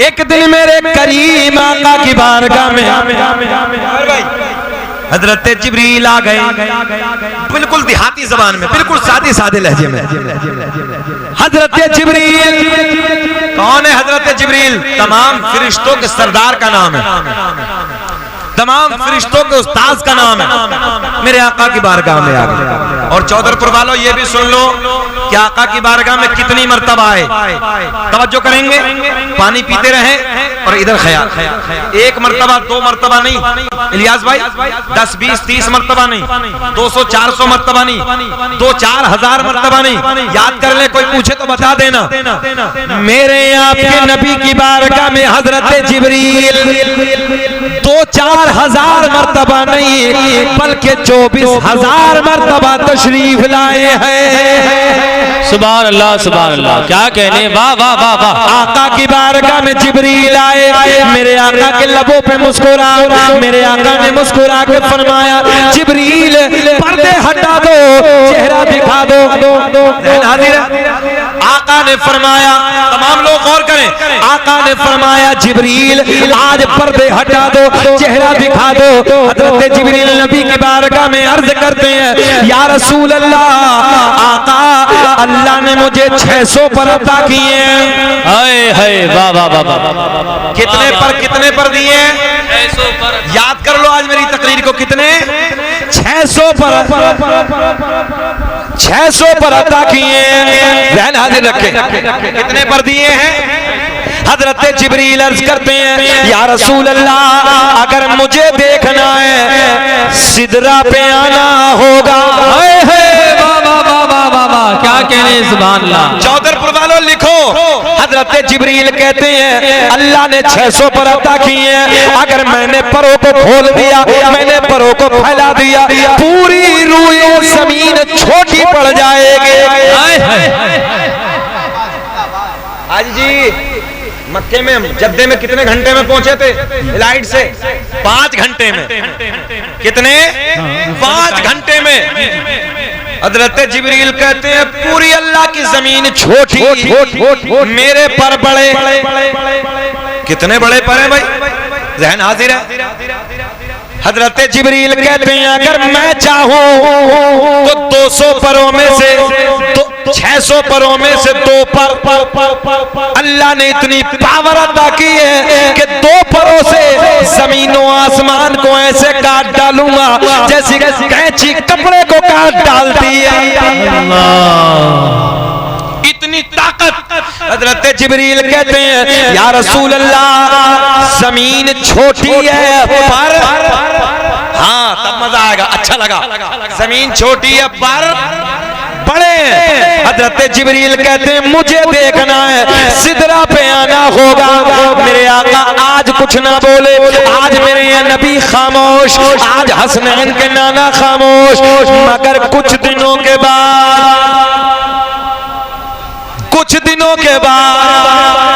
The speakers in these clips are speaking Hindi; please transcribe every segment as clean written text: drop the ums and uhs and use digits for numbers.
एक दिन मेरे करीम आका की बारगाह में हजरत जिब्रील आ गए, बिल्कुल देहाती जबान में, बिल्कुल सादे सादे लहजे में। हजरत जिब्रील कौन है? हजरत जिब्रील तमाम फरिश्तों के सरदार का नाम है, तमाम फरिश्तों के उस्ताद का नाम है। मेरे आका की बारगाह में आ गए। और चौधरपुर वालों ये भी सुन लो कि आका की बारगाह में कितनी मर्तबा आए। तवज्जो करेंगे, पानी पीते रहे और इधर ख्याल। एक मर्तबा, दो मर्तबा नहीं इलियास भाई, 10, 20, 30 मर्तबा नहीं, 200, 400 मर्तबा नहीं, 2-4 मर्तबा नहीं। याद कर ले, कोई पूछे तो बता देना। मेरे आपके नबी की बारगाह में हजरत जिब्रील 2-4 मर्तबा नहीं बल्कि 24,000 मर्तबा तशरीफ लाए हैं। सुभान अल्लाह, सुभान अल्लाह, क्या कहने, वाह वाह वाह वाह। आका की बारगाह में जिब्रील आए, मेरे आका के लबों पे मुस्कुरा, मेरे आका ने मुस्कुरा के फरमाया, जिब्रील पर्दे हटा दो, चेहरा दिखा दो। आका ने फरमाया, तमाम लोग गौर करें, आका ने फरमाया जिब्रील आज पर्दे हटा दो, चेहरा दिखा दो। हजरत जिब्रील नबी की बारगाह में अर्ज करते हैं, या रसूल अल्लाह, आका अल्लाह ने मुझे 600 पर अता किए हैं। हाय हाय, वाह वाह वाह वाह। कितने पर दिए? 600 पर। याद कर लो आज मेरी तकरीर को, कितने? 600 पर, 600 पर अता किए हैं। ध्यान हाजिर रखें, कितने पर दिए हैं? हजरत जिब्रील अर्ज करते हैं, या रसूल अल्लाह, अगर मुझे देखना है सिदरा पे आना होगा। क्या कहने, सुभान अल्लाह। चौधरपुर वालों लिखो, हजरत जिब्रील कहते हैं अल्लाह ने 600 पर अता किए हैं। अगर मैंने परों को खोल दिया, मैंने परों को फैला दिया, पूरी रूए जमीन छोटी पड़ जाएगी। आज जी मक्के में, जद्दे में कितने घंटे में पहुंचे थे? फ्लाइट से 5 घंटे में। कितने? 5 घंटे में। हजरत जिब्रील कहते हैं पूरी अल्लाह की जमीन छोटी, मेरे पर बड़े। कितने बड़े पर हैं भाई? ज़हन हाजिर है। हजरत जिब्रील कहते हैं अगर मैं चाहूं तो 200 परों में से 600 परों में से 2 पर अल्लाह ने इतनी पावर अता की है कि 2 परों से जमीनों आसमान को ऐसे काट डालूंगा जैसी कैंची कपड़े को काट डालती है। इतनी ताकत। हजरत जिब्रील कहते हैं या रसूल अल्लाह, जमीन छोटी है पर, हाँ तब मजा आएगा, अच्छा लगा। जमीन छोटी है पर बड़े। हजरत जिब्रील कहते हैं मुझे देखना है, सिदरा पे आना होगा। मेरे आका आज कुछ ना बोले, आज मेरे ये नबी खामोश, आज हसनैन के नाना खामोश, मगर कुछ दिनों के बाद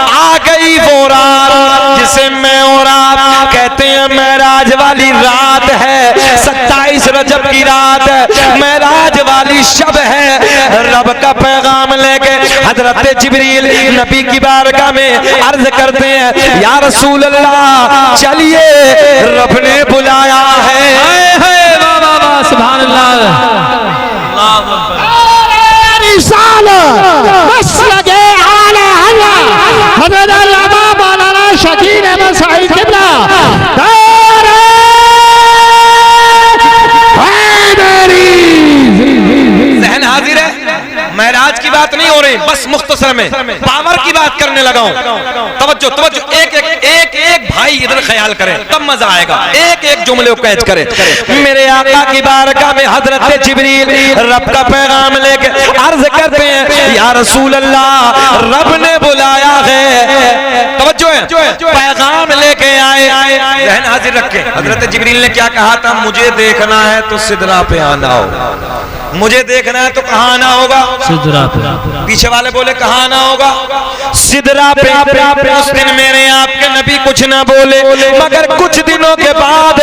आ गई वो रात जिसे मैं और आप कहते हैं मेराज वाली रात है। 27 रजब की रात है, मेराज वाली शब है। रब का पैगाम लेके हजरत जिब्रील नबी की बारगाह में अर्ज करते हैं या रसूल अल्लाह, चलिए रब ने बुलाया है। सुभान अल्लाह। महराज की बात नहीं हो रही, बस मुख्तसर में पावर की बात करने लगा हूं। तवज्जो तवज्जो, एक भाई इधर ख्याल करें तब मजा आएगा। एक जुमले को कैच करें। मेरे आका की बारगाह में हजरत जिब्रील रब का पैगाम लेके अर्ज करते हैं या रसूल अल्लाह, रब ने बुलाया है। तवज्जो है, पैगाम लेके आए। ज़हन हाजिर रखें। हजरत जिब्रील ने क्या कहा था? मुझे देखना है तो सिदरा पे आना हो। मुझे देखना है तो कहाँ आना होगा? सिदरा पे। पीछे वाले बोले कहाँ आना होगा? सिदरा पे। उस दिन मेरे आपके नबी कुछ ना बोले, मगर कुछ दिनों के बाद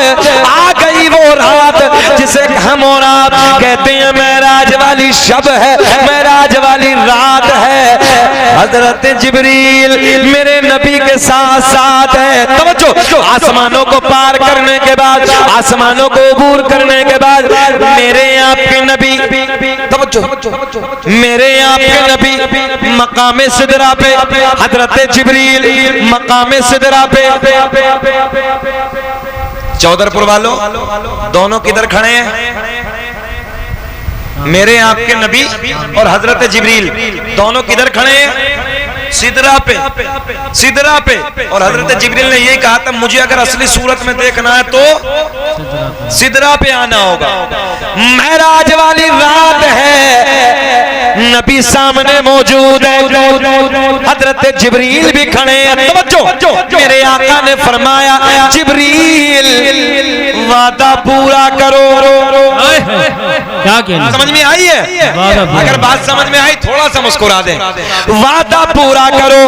आ गई वो रात जिसे हम और आप कहते हैं मेराज वाली शब है, मेराज वाली रात है। हजरत जिब्रील मेरे नबी के साथ साथ है। तवज्जो, आसमानों को पार करने के बाद, आसमानों को अबूर करने के बाद मेरे आपके नबी, तवज्जो, मेरे आपके नबी मकामे सिदरा पे, हजरत जिब्रील मकामे सिदरा पे। चौधरपुर वालों दोनों किधर खड़े हैं? मेरे आपके नबी और हजरत जिब्रील दोनों किधर खड़े हैं? सिदरा पे, सिदरा पे। और हजरत जिब्रील ने यही कहा था मुझे अगर असली सूरत में देखना है तो सिदरा पे आना होगा। मेराज वाली रात है, नबी सामने मौजूद है, हजरत जिब्रील भी खड़े हैं। तवज्जो, मेरे आका ने फरमाया जिब्रील वादा पूरा करो। क्या कहना? समझ में आई है? अगर बात समझ में आई थोड़ा सा मुस्कुरा दें। वादा पूरा करो,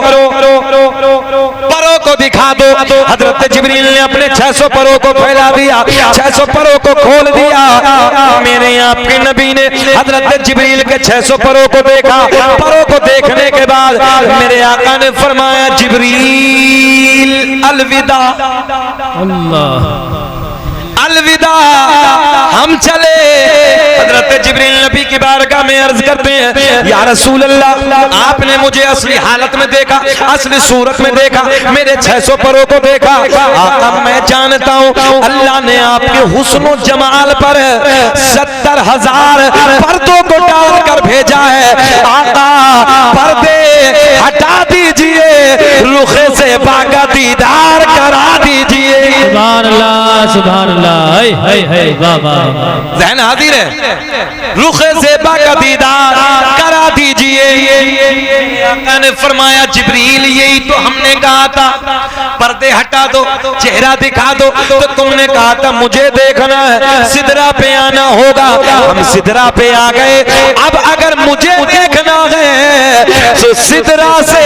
परों को दिखा दो। हजरत जिब्रील ने अपने 600 परों को फैला दिया, 600 परों को खोल दिया। मेरे आपके नबी ने हजरत जिब्रील के 600 परों को देखा। परों को देखने के बाद मेरे आका ने फरमाया जिब्रील अलविदा, अलविदा, हम चले। हजरत जिब्रील नबी की बारगाह में अर्ज करते हैं या रसूल अल्लाह, आपने मुझे असली हालत में देखा, असली सूरत में देखा, मेरे 600 परों को देखा। आका मैं जानता हूँ अल्लाह ने आपके हुस्न जमाल पर 70,000 पर्दों को डालकर भेजा है। आका पर्दे हटा दीजिए, रुखे से बागा दीदार करा दीजिए। सुभान अल्लाह, सुभान अल्लाह। वाह वाह। ज़हन हाजिर है? रुखे से बागा दीदार करा दीजिए। आका ने फरमाया जिब्रील यही तो हमने कहा था, पर्दे हटा दो, चेहरा दिखा दो। तो तुमने कहा था मुझे देखना है, सिदरा पे आना होगा। हम सिदरा पे आ गए। अब अगर मुझे देखना है तो सिदरा से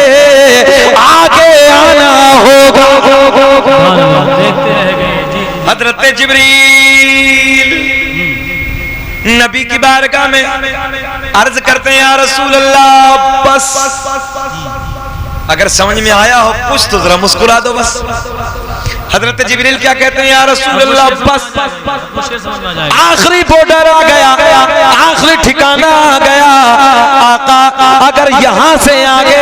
आगे आना होगा। हजरत जिब्रील नबी की बारगाह में अर्ज करते हैं या रसूल अल्लाह बस, अगर समझ में आया हो कुछ तो जरा मुस्कुरा दो बस। हजरत जिब्रील क्या कहते हैं या रसूल अल्लाह बस, आखिरी बॉर्डर आ गया, आखिरी ठिकाना आ गया। आका अगर यहाँ से आगे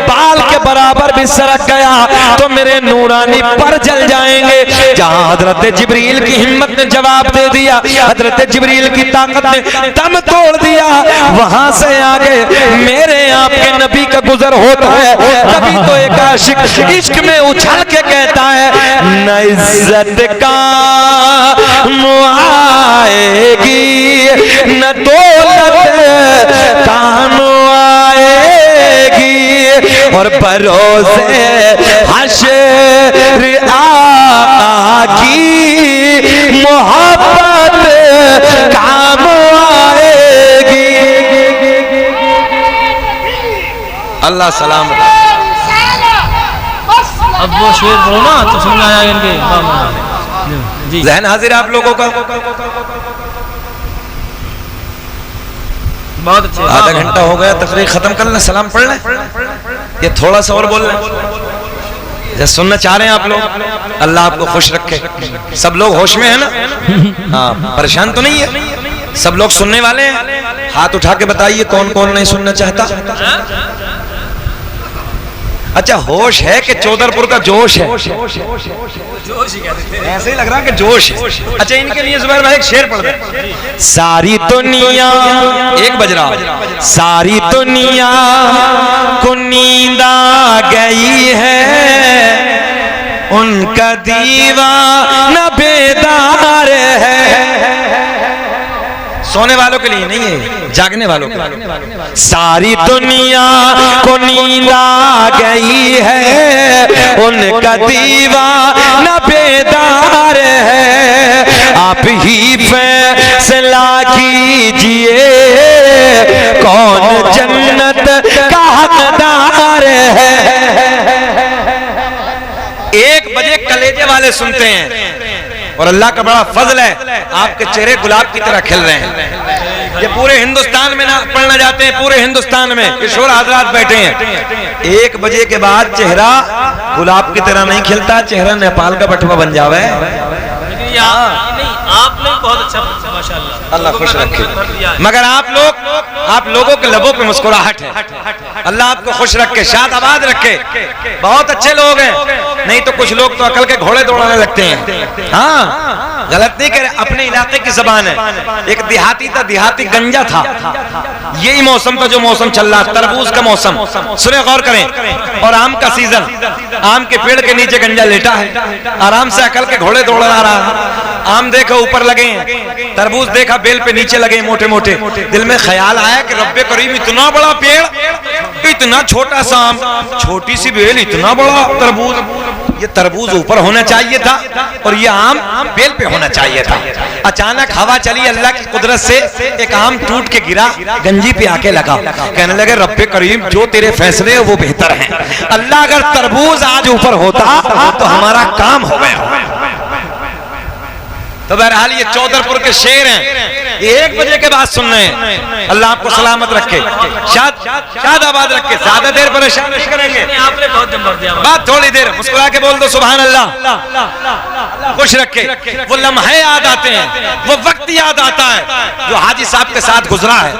बाल के बराबर भी सरक गया तो मेरे नूरानी पर जल जाएंगे। जहाँ हजरत जिब्रील की हिम्मत ने जवाब दे दिया, हजरत जिब्रील की ताकत ने दम तोड़ दिया, वहां से आगे मेरे आपके नबी का गुजर होता है। तभी तो एक आशिक इश्क में उछल के कहता है न इज्जत का आएगी न दौलत काम आएगी, और भरोसे हश्र आका की मोहब्बत काम आएगी। अल्लाह सलाम। अब वो शेर बोलो ना तो समझ आया इनके जी। ज़हन हाजिर आप लोगों का? बहुत अच्छे। आधा घंटा हो गया, तकरीर खत्म कर लें, सलाम पढ़ लें, ये थोड़ा सा और बोल लें। जैसे सुनना चाह रहे हैं आप लोग, अल्लाह आपको खुश रखे। सब लोग होश में है ना? हाँ, परेशान तो नहीं है? सब लोग सुनने वाले हैं? हाथ उठा के बताइए कौन कौन नहीं सुनना चाहता। अच्छा, होश है कि चौधरपुर का जोश है? ऐसे ही लग रहा है कि जोश है। अच्छा, इनके लिए जुबैर भाई एक शेर पढ़ दे। सारी दुनिया, एक बज रहा, सारी दुनिया को नींद आ गई है, उनका दीवाना बेदार है। सोने वालों के लिए नहीं है, जागने वालों के लिए। सारी दुनिया को नींद आ गई है, उनका दीवाना बेदार है। आप ही फैसला कीजिए एक कलेजे वाले सुनते हैं। और अल्लाह का बड़ा फजल है, आपके चेहरे गुलाब की तरह खिल रहे हैं। ये पूरे हिंदुस्तान में ना पढ़ना जाते हैं, पूरे हिंदुस्तान में किशोर हजरात बैठे हैं। 1 बजे के बाद चेहरा गुलाब की तरह नहीं खिलता, चेहरा नेपाल का बटुआ बन जावे। आपने बहुत अच्छा माशाल्लाह, अल्लाह खुश रखे। मगर आप लोगों के लबों पे मुस्कुराहट है। अल्लाह आपको खुश रखे, शाद आबाद रखे। बहुत अच्छे लोग हैं, नहीं तो कुछ लोग तो अकल के घोड़े दौड़ाने लगते हैं। हाँ, गलत नहीं करे, अपने इलाके की जबान है। एक देहाती था, देहाती गंजा था। यही मौसम था जो मौसम चल रहा, तरबूज का मौसम। सुने गौर करें, और आम का सीजन। आम के पेड़ के नीचे गंजा लेटा है, आराम से अकल के घोड़े दौड़ा रहा है। आम देखा ऊपर लगे हैं, तरबूज देखा बेल पे नीचे लगे मोटे मोटे। दिल में ख्याल आया कि रब्बे करीम, इतना बड़ा पेड़, इतना छोटा सा आम, छोटी सी बेल, इतना बड़ा तरबूज। ये तरबूज ऊपर होना चाहिए था और ये आम बेल पे होना चाहिए था। अचानक हवा चली अल्लाह की कुदरत से, एक आम टूट के गिरा, गंजी पे आके लगा। कहने लगे रब्बे करीम, जो तेरे फैसले वो बेहतर हैं। अल्लाह अगर तरबूज आज ऊपर होता तो हमारा काम हो गया। तो बहरहाल ये चौधरपुर के शेर हैं, ये 1 बजे के बाद सुन रहे हैं। अल्लाह आपको सलामत रखे, शाद आबाद रखे, ज्यादा देर परेशान नहीं करेंगे। आपने बहुत नंबर दिया, बात थोड़ी देर मुस्कुरा के बोल दो सुभान अल्लाह। खुश रखे, वो लम्हे याद आते हैं, वो वक्त याद आता है जो हाजी साहब के साथ गुजरा है।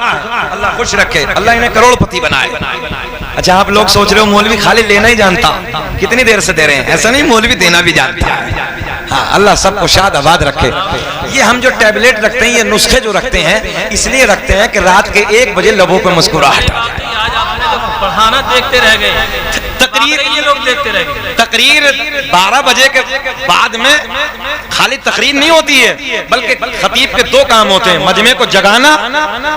अल्लाह खुश रखे, अल्लाह इन्हें करोड़पति बनाए। अच्छा, आप लोग सोच रहे हो मौलवी खाली लेना ही जानता, कितनी देर से दे रहे हैं? ऐसा नहीं, मौलवी देना भी जानता है। हाँ, अल्लाह सबको शाद आबाद रखे। ये हम जो टैबलेट रखते हैं, ये नुस्खे जो रखते हैं, इसलिए रखते हैं कि रात के 1 बजे लबों पे मुस्कुराहट आ जाए। आज आपने तो पढ़ाना देखते रह गए, तकरीर ये लोग देखते रह गए। तकरीर 12 बजे के बाद में खाली तकरीर नहीं होती है, बल्कि खतीब के 2 काम होते हैं, मजमे को जगाना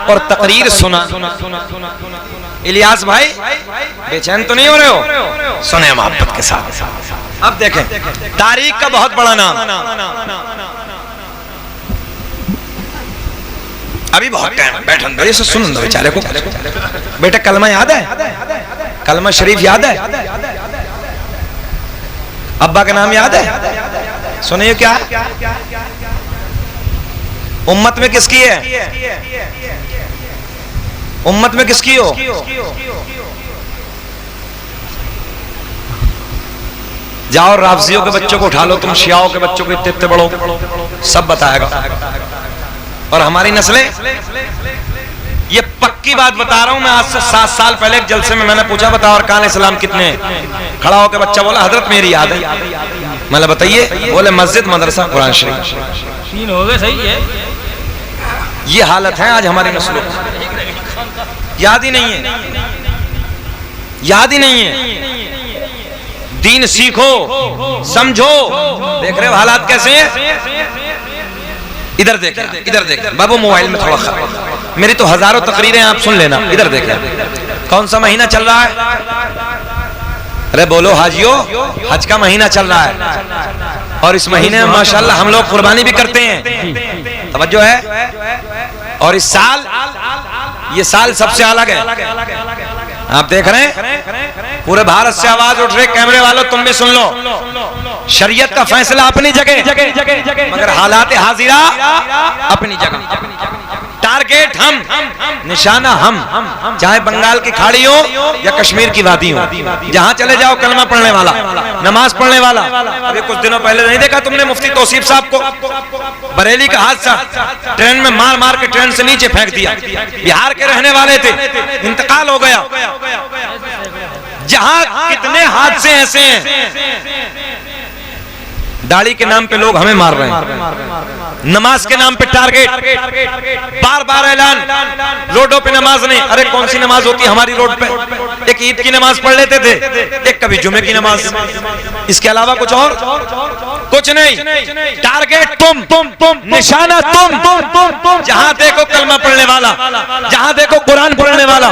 और तकरीर सुना। इलियास भाई बेचैन तो नहीं हो रहे हो? सुने मोहब्बत के साथ। अब देखें, तारीख का बहुत बड़ा नाम, अभी बहुत टाइम है, बैठन दो, सुन दो बेचारे को। बेटा कलमा याद है? कलमा शरीफ याद है? अब्बा का नाम याद है? सुनिए, क्या उम्मत में किसकी है? उम्मत में किसकी हो? जाओ राफजियों के बच्चों को उठा लो, तुम शियाओं के बच्चों को इतने बड़ो, सब बताएगा। और हमारी नस्लें, ये पक्की बात बता रहा हूं मैं। आज से 7 साल पहले एक जलसे में मैंने पूछा, बताओ अरकान इस्लाम कितने? खड़ा होकर बच्चा बोला, हजरत मेरी याद है। मैंने बताइए, बोले मस्जिद, मदरसा, कुरान शरीफ। 3 हो गए, सही है। ये हालत है आज हमारी नस्लों की। याद ही नहीं है, याद ही नहीं है। दीन सीखो, समझो। देख रहे हो हालात कैसे हैं? इधर देखें, इधर देखें बाबू, मोबाइल में थोड़ा खराब। मेरी तो हजारों तकरीरें, आप सुन लेना। इधर देखें, कौन सा महीना चल रहा है? अरे बोलो हाजियों, हज का महीना चल रहा है और इस महीने में माशाल्लाह हम लोग कुर्बानी भी करते हैं। तवज्जो है। और इस साल, ये साल सबसे अलग है। आप देख रहे हैं, पूरे भारत से आवाज उठ रही, कैमरे वालों तुम भी सुन लो। शरीयत का फैसला अपनी जगह, मगर हालात हाजिरा अपनी जगह। टारगेट हम, निशाना हम, चाहे बंगाल की खाड़ी हो या कश्मीर की वादी हो, जहां चले जाओ कलमा पढ़ने वाला, नमाज पढ़ने वाला। अभी कुछ दिनों पहले नहीं देखा तुमने मुफ्ती तौसीफ साहब को? बरेली का हादसा, ट्रेन में मार मार के ट्रेन से नीचे फेंक दिया। बिहार के रहने वाले थे, इंतकाल हो गया। जहां कितने हादसे ऐसे हैं, दाढ़ी के नाम पे लोग हमें मार रहे हैं, नमाज के नाम पे टारगेट, बार बार ऐलान, रोडों पे नमाज नहीं। अरे कौन सी नमाज होती है हमारी रोड पे? एक ईद की नमाज पढ़ लेते थे, एक कभी जुमे की नमाज, इसके अलावा कुछ और कुछ नहीं, टारगेट तुम, निशाना तुम। जहां देखो कलमा पढ़ने वाला, जहां देखो कुरान पढ़ने वाला,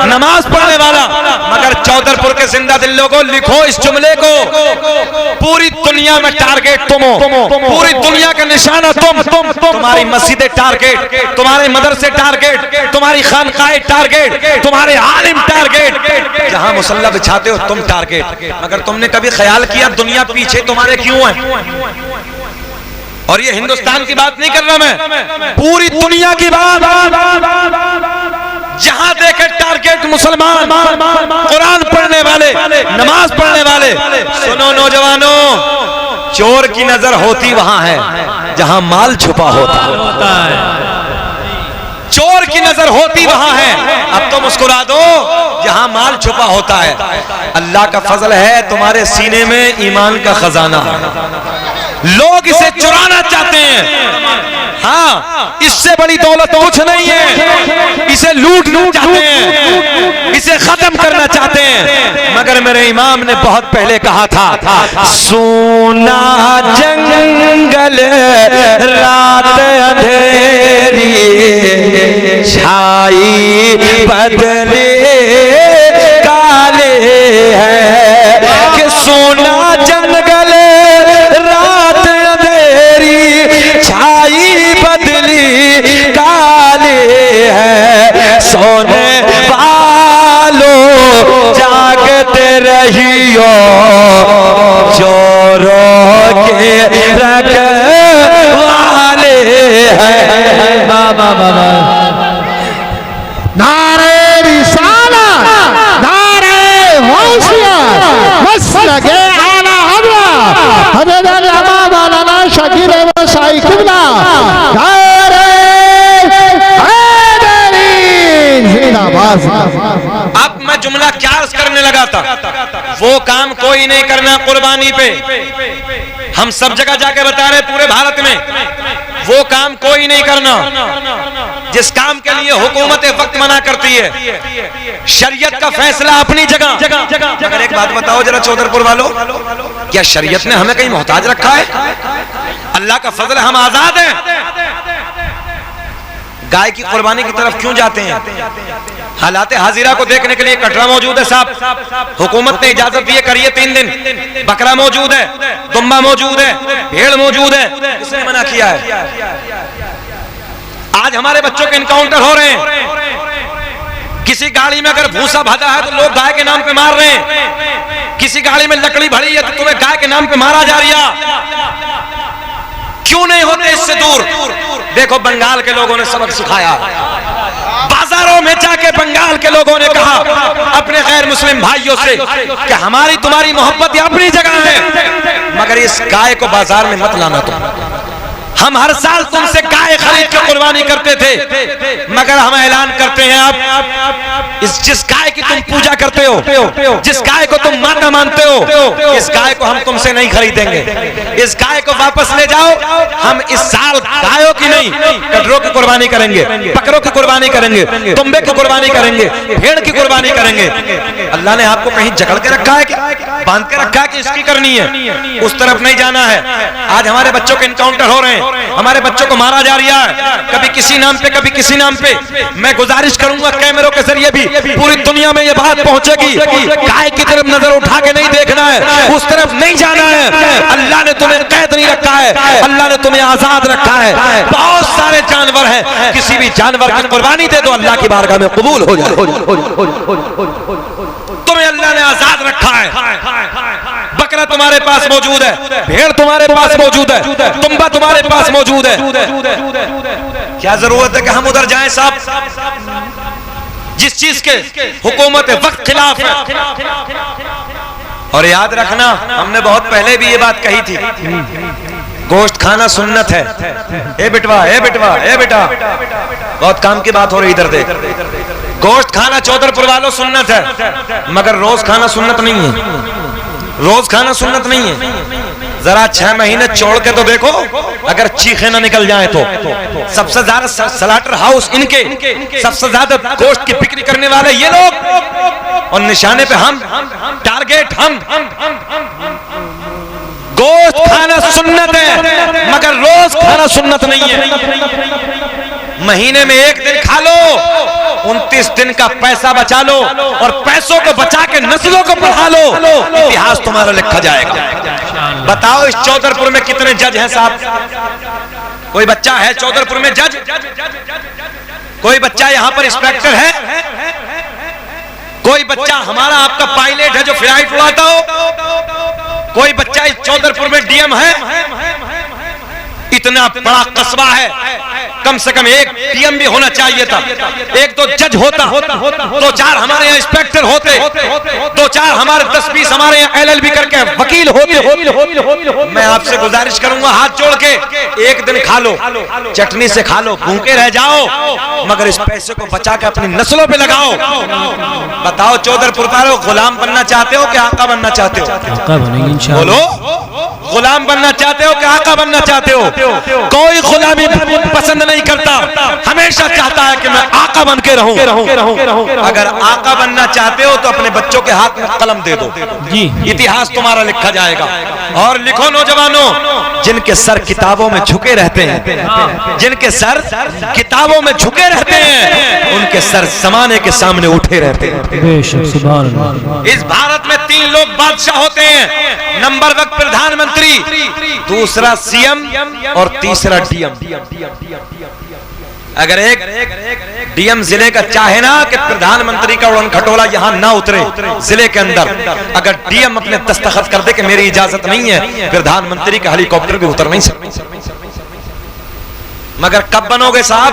नमाज पढ़ने वाला। मगर चौधरपुर के जिंदा दिल लोगों, लिखो इस जुमले को, पूरी दुनिया में टारगेट तुम हो, पूरी दुनिया का निशाना तुम। तुम्हारी मस्जिदें टारगेट, तुम्हारे मदरसे टारगेट, तुम्हारी खानकाएं टारगेट, तुम्हारे आलिम टारगेट, जहां मुसल्ला बिछाते हो तुम टारगेट। मगर तुमने कभी ख्याल किया दुनिया पीछे तुम्हारे क्यों है? और ये हिंदुस्तान की बात नहीं कर रहा मैं, पूरी दुनिया की बात। जहां देखे टारगेट मुसलमान, कुरान पढ़ने वाले, नमाज पढ़ने वाले। सुनो नौजवानों, चोर की नजर होती वहां है जहां माल छुपा होता है। चोर की नजर होती वहां है, अब तो मुस्कुरा दो, जहां माल छुपा होता है। अल्लाह का फजल है, तुम्हारे सीने में ईमान का खजाना है। लोग इसे चुराना चाहते हैं, हाँ, इससे बड़ी दौलत कुछ नहीं है। इसे लूटना चाहते हैं, इसे खत्म करना चाहते हैं। मगर मेरे इमाम ने बहुत पहले कहा था, सोना जंगल रात अंधेरी, छाई बदले काले है। कि सोना जंगल रात अंधेरी, छाई बदली काले है। सोने वालों जागते रहियो, चोरों के रखवाले हैं। नारे रिसालत, नारे होशियार, मसलके आला हमला, हजरत इमाम मौलाना शकील अहमद शाही किबला, नारे हैदरी जिंदाबाद। अब मैं जुमला क्या अर्ज करने लगा था, वो काम कोई नहीं करना कुर्बानी पे। हम सब जगह जाके बता रहे पूरे भारत में, वो काम कोई नहीं करना जिस काम के लिए हुकूमत वक्त मना करती है। शरीयत का फैसला अपनी जगह। मगर एक बात बताओ जरा चौधरपुर वालों, क्या शरीयत ने हमें कहीं मोहताज रखा है? अल्लाह का फजल, हम आजाद हैं। गाय की कुर्बानी की तरफ क्यों जाते हैं? हालात हाजिरा को देखने के लिए कटरा मौजूद है साहब, हुकूमत ने इजाजत दी है, करिए 3 दिन। बकरा मौजूद है, दुम्बा मौजूद है, भेड़ मौजूद है, किसने मना किया है? आज हमारे बच्चों के इनकाउंटर हो रहे हैं। किसी गाड़ी में अगर भूसा भरा है तो लोग गाय के नाम पे मार रहे हैं। किसी गाड़ी में लकड़ी भरी है तो तुम्हें गाय के नाम पे मारा जा रहा। क्यों नहीं होते इससे दूर? देखो बंगाल के लोगों ने सबक सिखाया, बाजारों में जाके बंगाल के लोगों ने कहा अपने गैर मुस्लिम भाइयों से कि हमारी तुम्हारी मोहब्बत अपनी जगह है, मगर इस गाय को बाजार में मत लाना तुम। हम हर साल तुमसे गाय खरीद के कुर्बानी करते थे, मगर हम ऐलान करते हैं अब इस जिस गाय की तुम पूजा करते हो, जिस गाय को तुम माता मानते हो, इस गाय को हम तुमसे नहीं खरीदेंगे। इस गाय को वापस ले जाओ। हम इस साल गायों की नहीं, कटरों की कुर्बानी करेंगे, बकरों की कुर्बानी करेंगे, तुंबे की कुर्बानी करेंगे, भेड़ की कुर्बानी करेंगे। अल्लाह ने आपको कहीं जकड़ के रखा है, बांध के रखा है कि इसकी करनी है? उस तरफ नहीं जाना है। आज हमारे बच्चों के इनकाउंटर हो रहे हैं, हमारे बच्चों को मारा जा रहा है, कभी किसी नाम पे, कभी किसी नाम पे। मैं गुजारिश करूंगा कैमरों के जरिए भी पूरी दुनिया में ये बात पहुंचेगी, गाय की तरफ नजर उठा के नहीं देखना है, उस तरफ नहीं जाना है। अल्लाह ने तुम्हें कैद नहीं रखा है, अल्लाह ने तुम्हें आजाद रखा है। बहुत सारे जानवर हैं, किसी भी जानवर की कुर्बानी दे दो, अल्लाह की बारगाह में कबूल हो जाए। तुम्हें अल्लाह ने आजाद रखा है। बकरा तुम्हारे पास मौजूद है, भेड़ तुम्हारे पास मौजूद है, तुंबा तुम्हारे पास मौजूद है। क्या जरूरत है कि हम उधर जाएं साहब जिस चीज के हुकूमत वक्त खिलाफ है? और याद रखना, हमने बहुत पहले भी ये बात कही थी, गोश्त खाना सुन्नत है। ए बिटवा, ए बिटवा, ए बेटा, बहुत काम की बात हो रही इधर देख। गोश्त खाना चौधरपुर वालों सुन्नत है, मगर रोज खाना सुन्नत नहीं है। रोज खाना सुन्नत नहीं है। जरा 6 महीने छोड़ के तो देखो, अगर चीखे ना निकल जाए तो। सबसे ज्यादा स्लॉटर हाउस इनके, सबसे ज्यादा गोश्त की बिक्री करने वाले ये लोग, और निशाने पे हम, टारगेट हम। गोश्त खाना सुन्नत है, मगर रोज खाना सुन्नत नहीं है। महीने में एक दिन खा लो, 29 दिन का पैसा बचा लो और पैसों को बचा के नस्लों को बढ़ा लो, इतिहास तुम्हारा लिखा जाएगा। बताओ इस चौधरपुर में कितने जज हैं साहब? कोई बच्चा है चौधरपुर में जज? कोई बच्चा यहां पर इंस्पेक्टर है? कोई बच्चा हमारा आपका पायलट है जो फ्लाइट उड़ाता हो? कोई बच्चा इस चौधरपुर में डीएम है? इतना बड़ा कस्बा है, कम से कम एक डीएम भी होना चाहिए था, एक तो जज होता, 2-4 हमारे यहाँ इंस्पेक्टर होते, 2-4 हमारे 10-20 हमारे यहाँ एलएलबी करके वकील होते। मैं आपसे गुजारिश करूंगा हाथ जोड़ के, एक दिन खा लो, चटनी से खा लो, भूखे रह जाओ, मगर इस पैसे को बचा के अपनी नस्लों पे लगाओ। बताओ चौधरपुर वालों, गुलाम बनना चाहते हो कि आका बनना चाहते हो? आका बनेंगे इंशाअल्लाह। बोलो, गुलाम बनना चाहते हो कि आका बनना चाहते हो? कोई गुलामी पसंद नहीं करता, हमेशा चाहता है कि मैं आका बन के रहूं। अगर आका बनना चाहते हो तो अपने बच्चों के हाथ में कलम दे दो जी, इतिहास तुम्हारा लिखा जाएगा। और लिखो नौजवानों, जिनके सर किताबों में झुके रहते हैं, जिनके सर किताबों में झुके रहते हैं, उनके सर जमाने के सामने उठे रहते हैं। बेशक, सुभान अल्लाह। इस भारत में 3 लोग बादशाह होते हैं, नंबर 1 प्रधानमंत्री, दूसरा सीएम और तीसरा डीएम। अगर एक डीएम जिले का चाहे ना कि प्रधानमंत्री का उड़न खटोला यहां ना उतरे जिले के अंदर, अगर डीएम अपने दस्तखत कर दे कि मेरी इजाजत नहीं है, प्रधानमंत्री का हेलीकॉप्टर भी उतर नहीं सकता। मगर कब बनोगे साहब?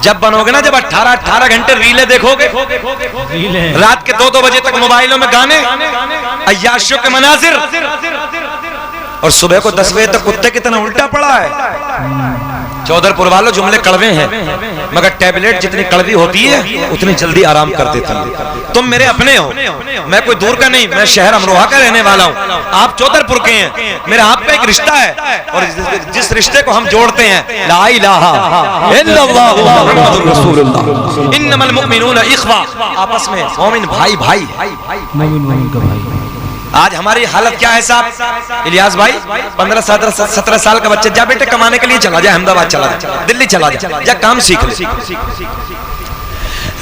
जब बनोगे ना, जब 18 घंटे रीले देखोगे, रात के 2-2 बजे तक मोबाइलों में गाने, अय्याशियों के मनाजिर, और सुबह को 10 बजे तक कुत्ते कितना उल्टा पड़ा है। चौधरपुर वालों, जुमले कड़वे हैं, मगर टैबलेट जितनी कड़वी होती है उतनी जल्दी आराम कर देती है। तुम मेरे अपने हो, मैं कोई दूर का नहीं, मैं शहर अमरोहा का रहने वाला हूँ, आप चौधरपुर के हैं, मेरा आपका एक रिश्ता है, और जिस रिश्ते को हम जोड़ते हैं, ला इलाहा इल्लल्लाह मुहम्मदुर रसूलुल्लाह, इन्नमल मुमिनूना इख्वा, आपस में मोमिन भाई भाई। मोमिन का भाई। आज हमारी हालत क्या है साहब? इलियास भाई, 15-17 साल का बच्चा, जा बेटे कमाने के लिए चला जा, अहमदाबाद चला जा, दिल्ली चला जा काम सीख ले।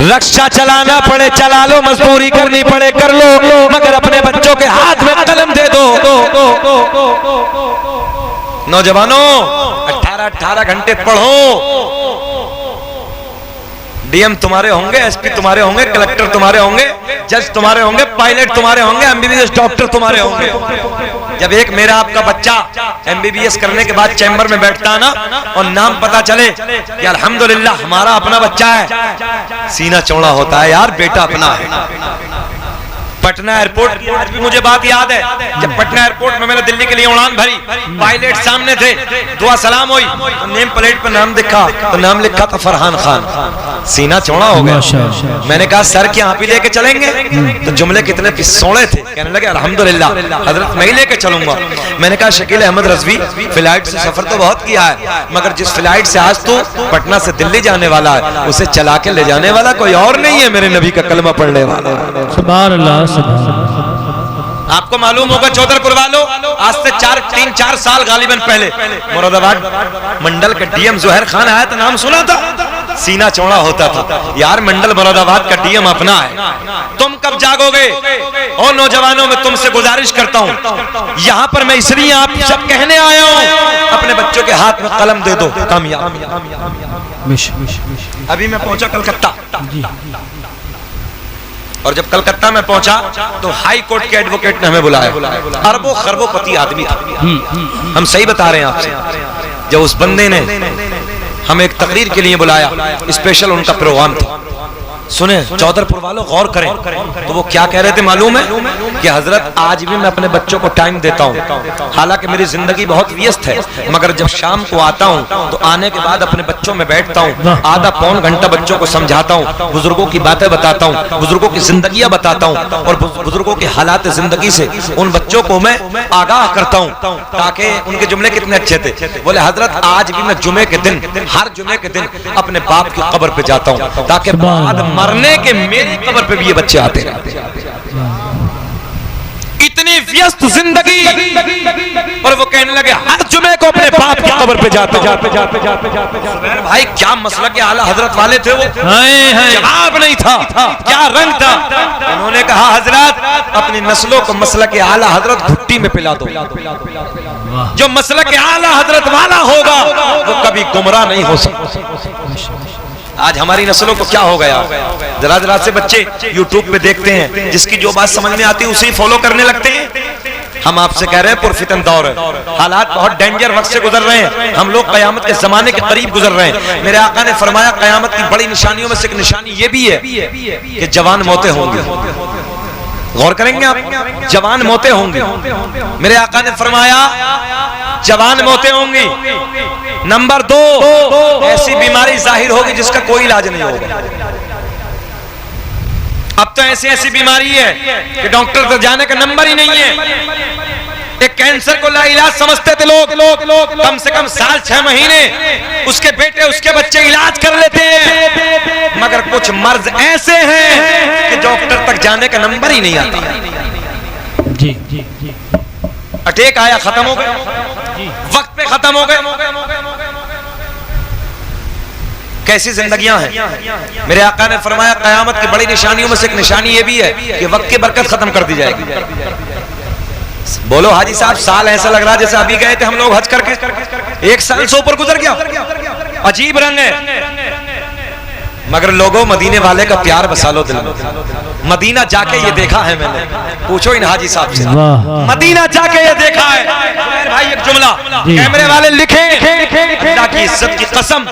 रक्षा चलाना पड़े चला लो, मजदूरी करनी पड़े कर लो, मगर अपने बच्चों के हाथ में कलम दे दो। नौजवानों, 18 घंटे पढ़ो। डीएम तुम्हारे होंगे, एसपी तुम्हारे होंगे, कलेक्टर तुम्हारे होंगे, जज तुम्हारे होंगे, पायलट तुम्हारे होंगे, एमबीबीएस डॉक्टर तुम्हारे होंगे। जब एक मेरा आपका बच्चा एमबीबीएस करने के बाद चैम्बर में बैठता ना, और नाम पता चले कि अल्हम्दुलिल्लाह हमारा अपना बच्चा है, सीना चौड़ा होता है, यार बेटा अपना है। पटना एयरपोर्ट की आज भी मुझे बात याद है, जब पटना एयरपोर्ट में मैंने दिल्ली के लिए उड़ान भरी, पायलट सामने थे, दुआ सलाम हुई, तो नेम प्लेट पर नाम दिखा, तो नाम लिखा था फरहान खान। सीना चौड़ा हो गया। मैंने कहा सर क्या आप ही लेके चलेंगे? तो जुमले कितने पिसोड़े थे, कहने लगे अल्हम्दुलिल्लाह हजरत मैं ही लेके चलूंगा। मैंने कहा शकील अहमद रजवी, फ्लाइट से सफर तो बहुत किया है, मगर जिस फ्लाइट से आज तू पटना से दिल्ली जाने वाला है, उसे चला के ले जाने वाला कोई और नहीं है, मेरे नबी का कलमा पढ़ने वाला। सुभान अल्लाह। आपको मालूम होगा चौधरपुर वालों, आज से 3-4 साल गालिबन पहले मुरादाबाद मंडल का डीएम जोहर खान आया था, नाम सुना था? सीना चौड़ा होता था, यार मंडल मुरादाबाद का डीएम अपना है। तुम कब जागोगे? और नौजवानों, में तुमसे गुजारिश करता हूँ, यहाँ पर मैं इसलिए आप सब कहने आया हूँ, अपने बच्चों के हाथ में कलम दे दो, कामयाब। अभी मैं पहुंचा कलकत्ता, और जब कलकत्ता में पहुंचा तो हाई कोर्ट के एडवोकेट ने हमें बुलाया, अरबों खरबों पति आदमी था, हम सही बता रहे हैं आपसे। जब उस बंदे ने हमें एक तकरीर के लिए बुलाया, स्पेशल उनका प्रोग्राम था, सुने चौधरपुर वालों गौर करें, तो वो क्या कह रहे थे मालूम है कि हजरत आज भी मैं अपने बच्चों को टाइम देता हूँ, हालांकि मेरी जिंदगी बहुत व्यस्त है, मगर जब शाम को आता हूँ तो आने के बाद अपने बच्चों में बैठता हूँ, आधा पौन घंटा बच्चों को समझाता हूँ, बुजुर्गों की बातें बताता हूँ, बुजुर्गों की जिंदगियां बताता हूँ, और बुजुर्गों के हालात जिंदगी से उन बच्चों को मैं आगाह करता हूँ, ताकि उनके जुमले कितने अच्छे थे। बोले हजरत आज भी मैं जुमे के दिन, हर जुमे के दिन अपने बाप की कब्र पे जाता हूँ, ताकि मरने के मेरी कब्र पे भी ये बच्चे आते रहते। इतनी व्यस्त जिंदगी, और वो कहने लगे हर जुमे को अपने बाप की कब्र पे जाते भाई क्या मसला के आला हजरत वाले थे वो, जवाब नहीं था, क्या रंग था। उन्होंने कहा हजरत अपनी नस्लों को मसला के आला हजरत घुट्टी में पिला दो, जो मसला के आला हजरत वाला होगा वो कभी गुमराह नहीं हो सकता। आज हमारी नस्लों को क्या हो गया, जरा जरा से बच्चे YouTube पे देखते हैं, जिसकी जो बात समझ में आती है उसे ही फॉलो करने लगते हैं। हम आपसे कह रहे हैं पुरफितन दौर है, हालात बहुत डेंजर वक्त से गुजर रहे हैं, हम लोग कयामत के जमाने के करीब गुजर रहे हैं। मेरे आका ने फरमाया कयामत की बड़ी निशानियों में से एक निशानी ये भी है कि जवान मौतें होंगी। गौर करेंगे आप, जवान मौतें होंगी। मेरे आका ने फरमाया जवान मौतें होंगी। नंबर 2, ऐसी बीमारी जाहिर होगी जिसका कोई इलाज नहीं होगा। अब तो ऐसी ऐसी बीमारी है कि डॉक्टर तक जाने का नंबर ही नहीं है। एक कैंसर को लाइलाज समझते थे लोग, कम से कम साल 6 महीने उसके बेटे उसके बच्चे इलाज कर लेते हैं, मगर कुछ मर्ज ऐसे हैं कि डॉक्टर तक जाने का नंबर ही नहीं आता। जी जी जी, अटैक आया खत्म हो गए, वक्त पे खत्म हो गए। कैसी जिंदगियां हैं। मेरे आका ने फरमाया कयामत की बड़ी निशानियों में से एक निशानी ये भी है कि वक्त की बरकत खत्म कर दी जाएगी। बोलो हाजी साहब, साल ऐसा लग रहा है जैसे अभी गए थे हम लोग हज करके, 1 साल से ऊपर गुजर गया। अजीब रंग है, मगर लोगों मदीने वाले का प्यार बसा लो दिल में। मदीना जाके ये देखा है मैंने, पूछो इन हाजी साहब से, मदीना जाके ये देखा है। भाई एक जुमला कैमरे वाले लिखे, अल्लाह की इज्जत की कसम,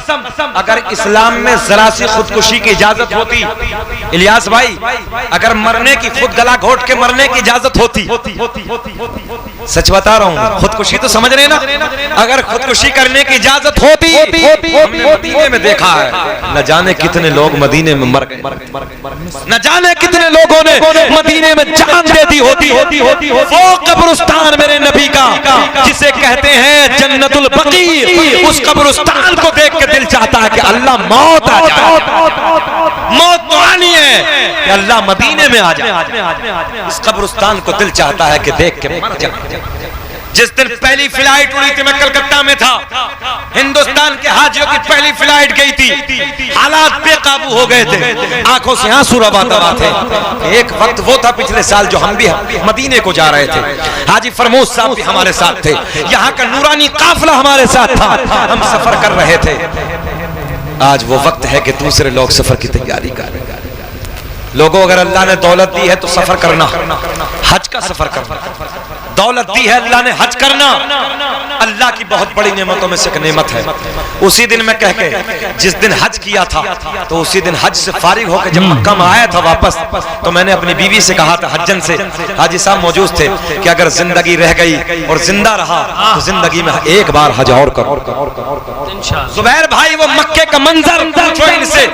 अगर इस्लाम में जरा सी खुदकुशी की इजाजत होती, इलियास भाई अगर मरने की, खुद गला घोट के मरने की इजाजत होती, सच बता रहा हूँ, खुदकुशी तो समझ रहे ना, अगर खुदकुशी करने की इजाजत होती, हमने मदीने में देखा है, न जाने कितने लोग मदीने में मर गए, न जाने कितने लोगों ने मदीने में जान दे दी होती। वो कब्रिस्तान मेरे नबी का जिसे कहते हैं जन्नतुल बकी, उस कब्रिस्तान को देख के दिल चाहता है कि अल्लाह मौत आ जाए, मौत तो आनी है कि अल्लाह मदीने में आ जाए। इस कब्रिस्तान को दिल चाहता है कि देख के मर जाए। जिस दिन पहली फ्लाइट उड़ी थी, मैं कलकत्ता में था, हिंदुस्तान के हाजियों की पहली फ्लाइट गई थी, हालात बेकाबू हो गए थे, आंखों से आंसू रवा दवा थे। एक वक्त वो था पिछले साल जो हम भी मदीने को जा रहे थे, हाजी फरमोज साहब भी हमारे साथ थे, यहाँ का नूरानी काफिला हमारे साथ था, हम सफर कर रहे थे। आज वो वक्त है कि दूसरे लोग सफर की तैयारी कर रहे हैं। लोगों अगर अल्लाह ने दौलत दी है तो सफर करना, हज का सफर करना। दौलत दी है अल्लाह ने, हज करना अल्लाह की बहुत बड़ी नेमतों में से एक नेमत है। उसी दिन मैं कह के, जिस दिन हज किया था, तो उसी दिन हज से फारिग होकर जब मक्का में आया था वापस, तो मैंने अपनी बीवी से कहा था, हज्जन से, हाजी साहब मौजूद थे, कि अगर जिंदगी रह गई और जिंदा रहा तो जिंदगी में एक बार हज और करो। जुबैर भाई वो मक्के का मंजर पूछो इनसे,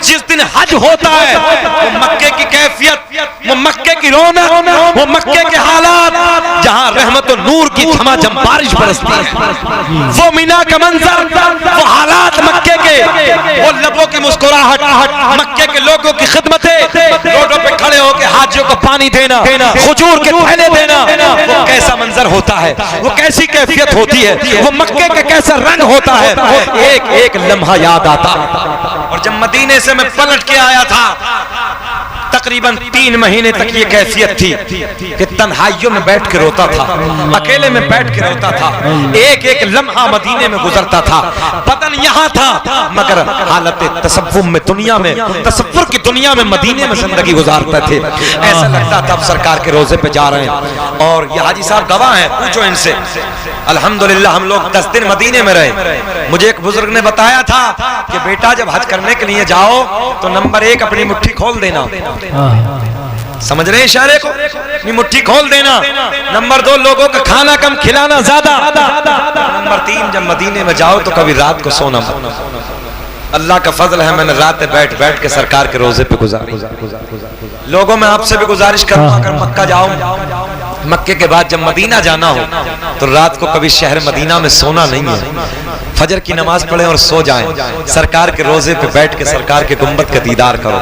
जिस दिन हज होता है वो मक्के की कैफियत, वो मक्के की रौनक, वो मक्के के हालात जहां रहमत और नूर की झमाझम बारिश बरसती है, वो मीना का मंजर, वो हालात मक्के के, वो लबों की मुस्कुराहट, मक्के के लोगों की खिदमतें, रोडों पे खड़े होकर हाजियों को पानी देना, खजूर के थैले देना, वो कैसा मंजर होता है, वो कैसी कैफियत होती है, वो मक्के का कैसा रंग होता है, एक एक लम्हा याद आता। और जब मदीने से मैं पलट के आया था, तकरीबन 3 महीने तक ये कैफियत थी कि तन्हाइयों में बैठ के रोता था, अकेले में बैठ के रोता था, एक एक लम्हा मदीने में गुजरता था, बदन यहाँ था मगर हालत तसव्वुर में, दुनिया में, तसव्वुर की दुनिया में मदीने में जिंदगी गुजारते थे। ऐसा लगता था अब सरकार के रोजे पे जा रहे हैं। और ये हाजी साहब गवाह हैं, पूछो इनसे। अल्हम्दुलिल्लाह हम लोग 10 दिन मदीने में रहे। मुझे एक बुजुर्ग ने बताया था कि बेटा जब हज करने के लिए जाओ तो नंबर 1 अपनी मुट्ठी खोल देना, समझ रहे हैं इशारे को, अपनी मुट्ठी खोल देना। नंबर 2 लोगों का खाना कम खिलाना ज्यादा। नंबर 3 जब मदीने में जाओ तो कभी रात को सोना मत। अल्लाह का फजल है, मैंने रात बैठ बैठ के सरकार के रोजे पे गुजारी। लोगों में आपसे भी गुजारिश करूंगा, अगर मक्का जाओ, मक्के के बाद जब मदीना जाना हो तो रात को कभी शहर मदीना में सोना नहीं है, फजर की नमाज पढ़े और सो जाएं, सरकार के रोजे पे बैठ के सरकार के गुंबद का दीदार करो।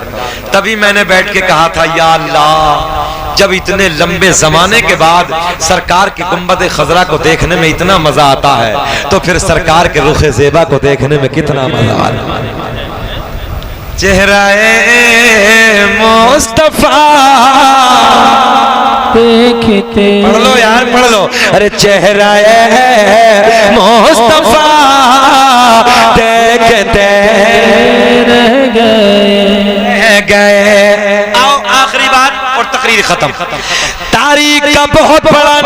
तभी मैंने बैठ के कहा था, या अल्लाह जब इतने लंबे जमाने के बाद सरकार की गुंबद खजरा को देखने में इतना मजा आता है, तो फिर सरकार के रुख ज़ेबा को देखने में कितना मजा आता है। चेहराए मुस्तफा देखते, पढ़ लो यार, पढ़ लो। अरे चेहराए मुस्तफा देखते रह गए। आओ आखिरी बात और तकरीर खत्म। तारीख का बहुत बड़ा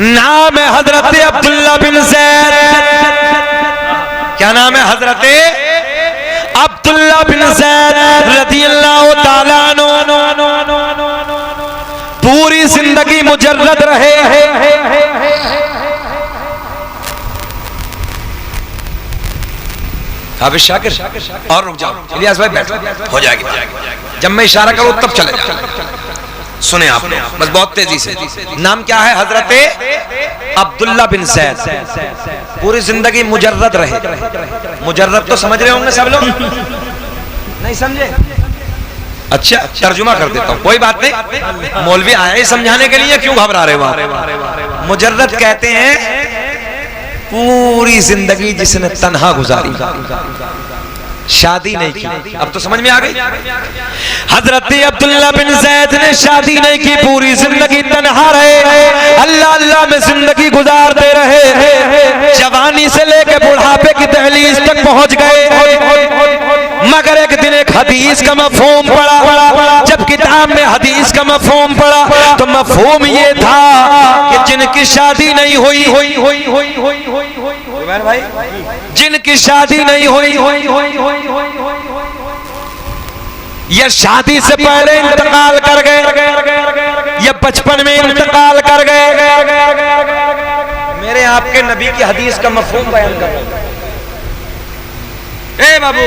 नाम है हजरत अब्दुल्ला बिन ज़ैद। क्या नाम है? हजरत अब्दुल्ला बिन ज़ैद रज़ियल्लाहु ताला अन्हु। पूरी जिंदगी मुजर्रद रहे हैं। हाफिज शाकिर और रुक जाओ, इलियास भाई बैठ, हो जाएगी। जब मैं इशारा करूं तब चले जाओ। सुने आप बस बहुत तेजी से। नाम क्या है? हजरत अब्दुल्ला बिन ज़ैद। पूरी जिंदगी मुजर्रद रहे। मुजर्रद तो समझ रहे होंगे सब लोग, नहीं समझे? अच्छा तर्जुमा कर देता हूँ, कोई बात नहीं। मौलवी आया ही समझाने के लिए, क्यों घबरा रहे हो? मुजर्रद कहते हैं पूरी जिंदगी जिसने तन्हा गुजारी, शादी नहीं की। अब तो समझ में आ गई। हजरत अब्दुल्ला बिन ज़ैद ने शादी नहीं की, पूरी जिंदगी तन्हा रहे, अल्लाह अल्लाह में जिंदगी गुजारते रहे। जवानी से लेकर बुढ़ापे की दहलीज तक पहुंच गए। मगर एक दिन एक हदीस का मफ़हूम पढ़ा। जब किताब में हदीस का मफ़हूम पढ़ा तो मफ़हूम ये था कि जिनकी शादी नहीं हुई, जिनकी शादी नहीं हुई या शादी से पहले इंतकाल कर गए या बचपन में इंतकाल कर गए, मेरे आपके नबी की हदीस का मफ़हूम बयान कर रहा हूं। ए बाबू,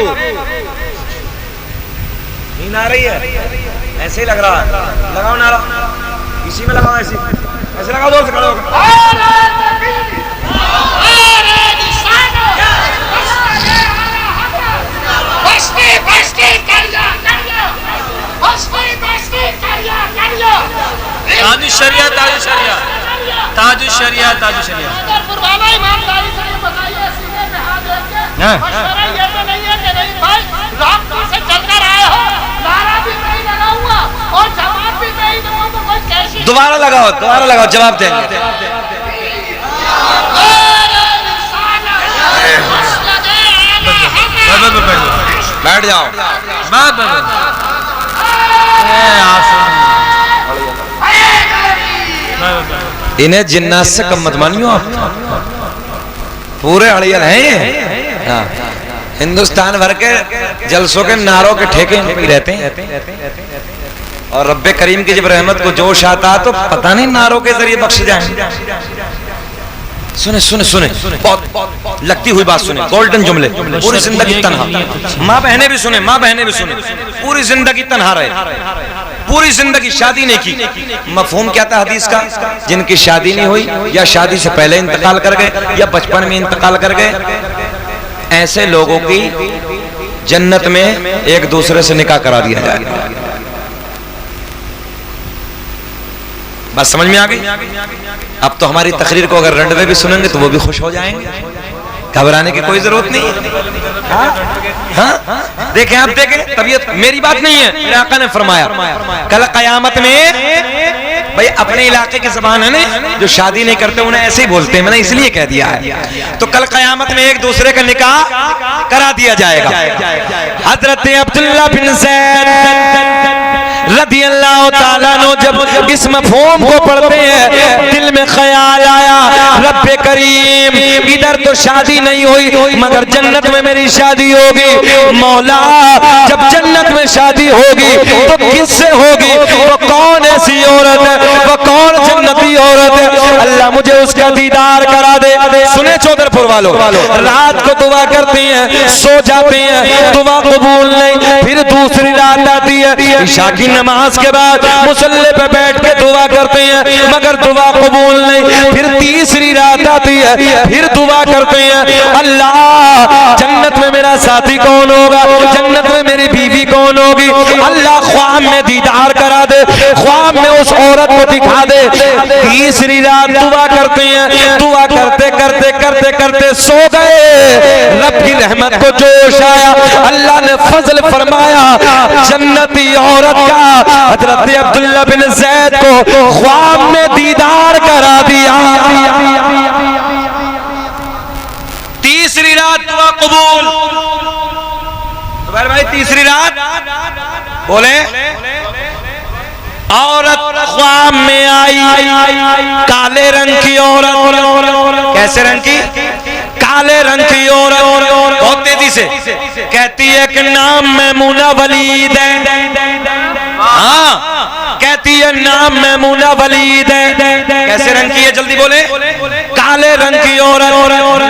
नींद आ रही है? ऐसे ही लग रहा है, लगाओ नारा, इसी में लगाओ, ऐसे लगाओ, जोर से खड़े होकर। ताजुशरिया, ताजुशरिया, ताजुशरिया, ताजुशरिया। दोबारा लगाओ, दोबारा लगाओ, जवाब देंगे। बैठ जाओ। इन्हें जिन्नात से कम मत मानियो आप, पूरे अड़ियल हैं। हाँ। हिंदुस्तान भर के जलसों के नारों के ठेके भी रहते हैं, और रब्बे करीम की जब रहमत को जोश आता तो पता नहीं नारों के जरिए बख्श जाएंगे। सुने सुने सुने, बहुत लगती हुई बात सुने, गोल्डन जुमले। पूरी जिंदगी तन्हा, माँ बहने भी सुने, माँ बहने भी सुने, पूरी जिंदगी तन्हा रहे, पूरी जिंदगी शादी नहीं की। मफहूम क्या था हदीस का? जिनकी शादी नहीं हुई या शादी से पहले इंतकाल कर गए या बचपन में इंतकाल कर गए, ऐसे लोगों की जन्नत में एक दूसरे से निकाह करा दिया जाएगा। बात समझ में आ गई? अब तो हमारी तकरीर को अगर रंडवे भी सुनेंगे तो वो भी खुश हो जाएंगे, घबराने की कोई जरूरत नहीं है। हाँ? देखें आप, देखें, तबीयत मेरी बात नहीं है, मेरे आका ने फरमाया कल कयामत में, भाई अपने इलाके की ज़बान है ना, जो शादी नहीं करते उन्हें ऐसे ही बोलते हैं, मैंने इसलिए कह दिया है। तो कल कयामत में एक दूसरे का निकाह करा दिया जाएगा। हजरत अब्दुल्ला बिन ज़ैद रज़ियल्लाहु ताला अन्हु जब इस मफ़हूम को पढ़ते हैं, दिल में ख्याल आया, रब्बे करीम, इधर तो शादी नहीं हुई मगर जन्नत में मेरी शादी होगी। मौला, जब जन्नत में शादी होगी तो किससे होगी? वो कौन ऐसी औरत है, वो कौन जन्नती औरत है? अल्लाह मुझे उसका दीदार करा दे। सुने चौधरी चौधरपुर वालों, रात को दुआ करते हैं, सो जाते हैं, दुआ कबूल नहीं, फिर दूसरी रात आती है, ईशा की नमाज के बाद मुसल्ले पे बैठ के दुआ करते हैं मगर दुआ कबूल नहीं, फिर तीसरी रात आती है, फिर दुआ करते हैं, अल्लाह जन्नत में मेरा साथी कौन होगा, जन्नत में मेरी बीवी कौन होगी, अल्लाह ख्वाब में दीदार करा दे, ख्वाब में उस औरत को दिखा दे। तीसरी रात दुआ करते हैं, दुआ करते करते करते करते सो गए, रब की रहमत को जोश आया, अल्लाह ने फजल फरमाया, जन्नती औरत का हजरत अब्दुल्ला बिन ज़ैद को ख्वाब में दीदार करा दिया। तीसरी रात दुआ कबूल। भाई तीसरी रात बोले औरत ख्वाब में आई, काले रंग की औरत, कैसे रंग की, काले रंग की औरत, बहुत तेजी से कहती है कि नाम मैमूना वलीद है, हाँ कहती है नाम मैमूना वलीद है, कैसे रंग की है जल्दी बोले, काले रंग की औरत,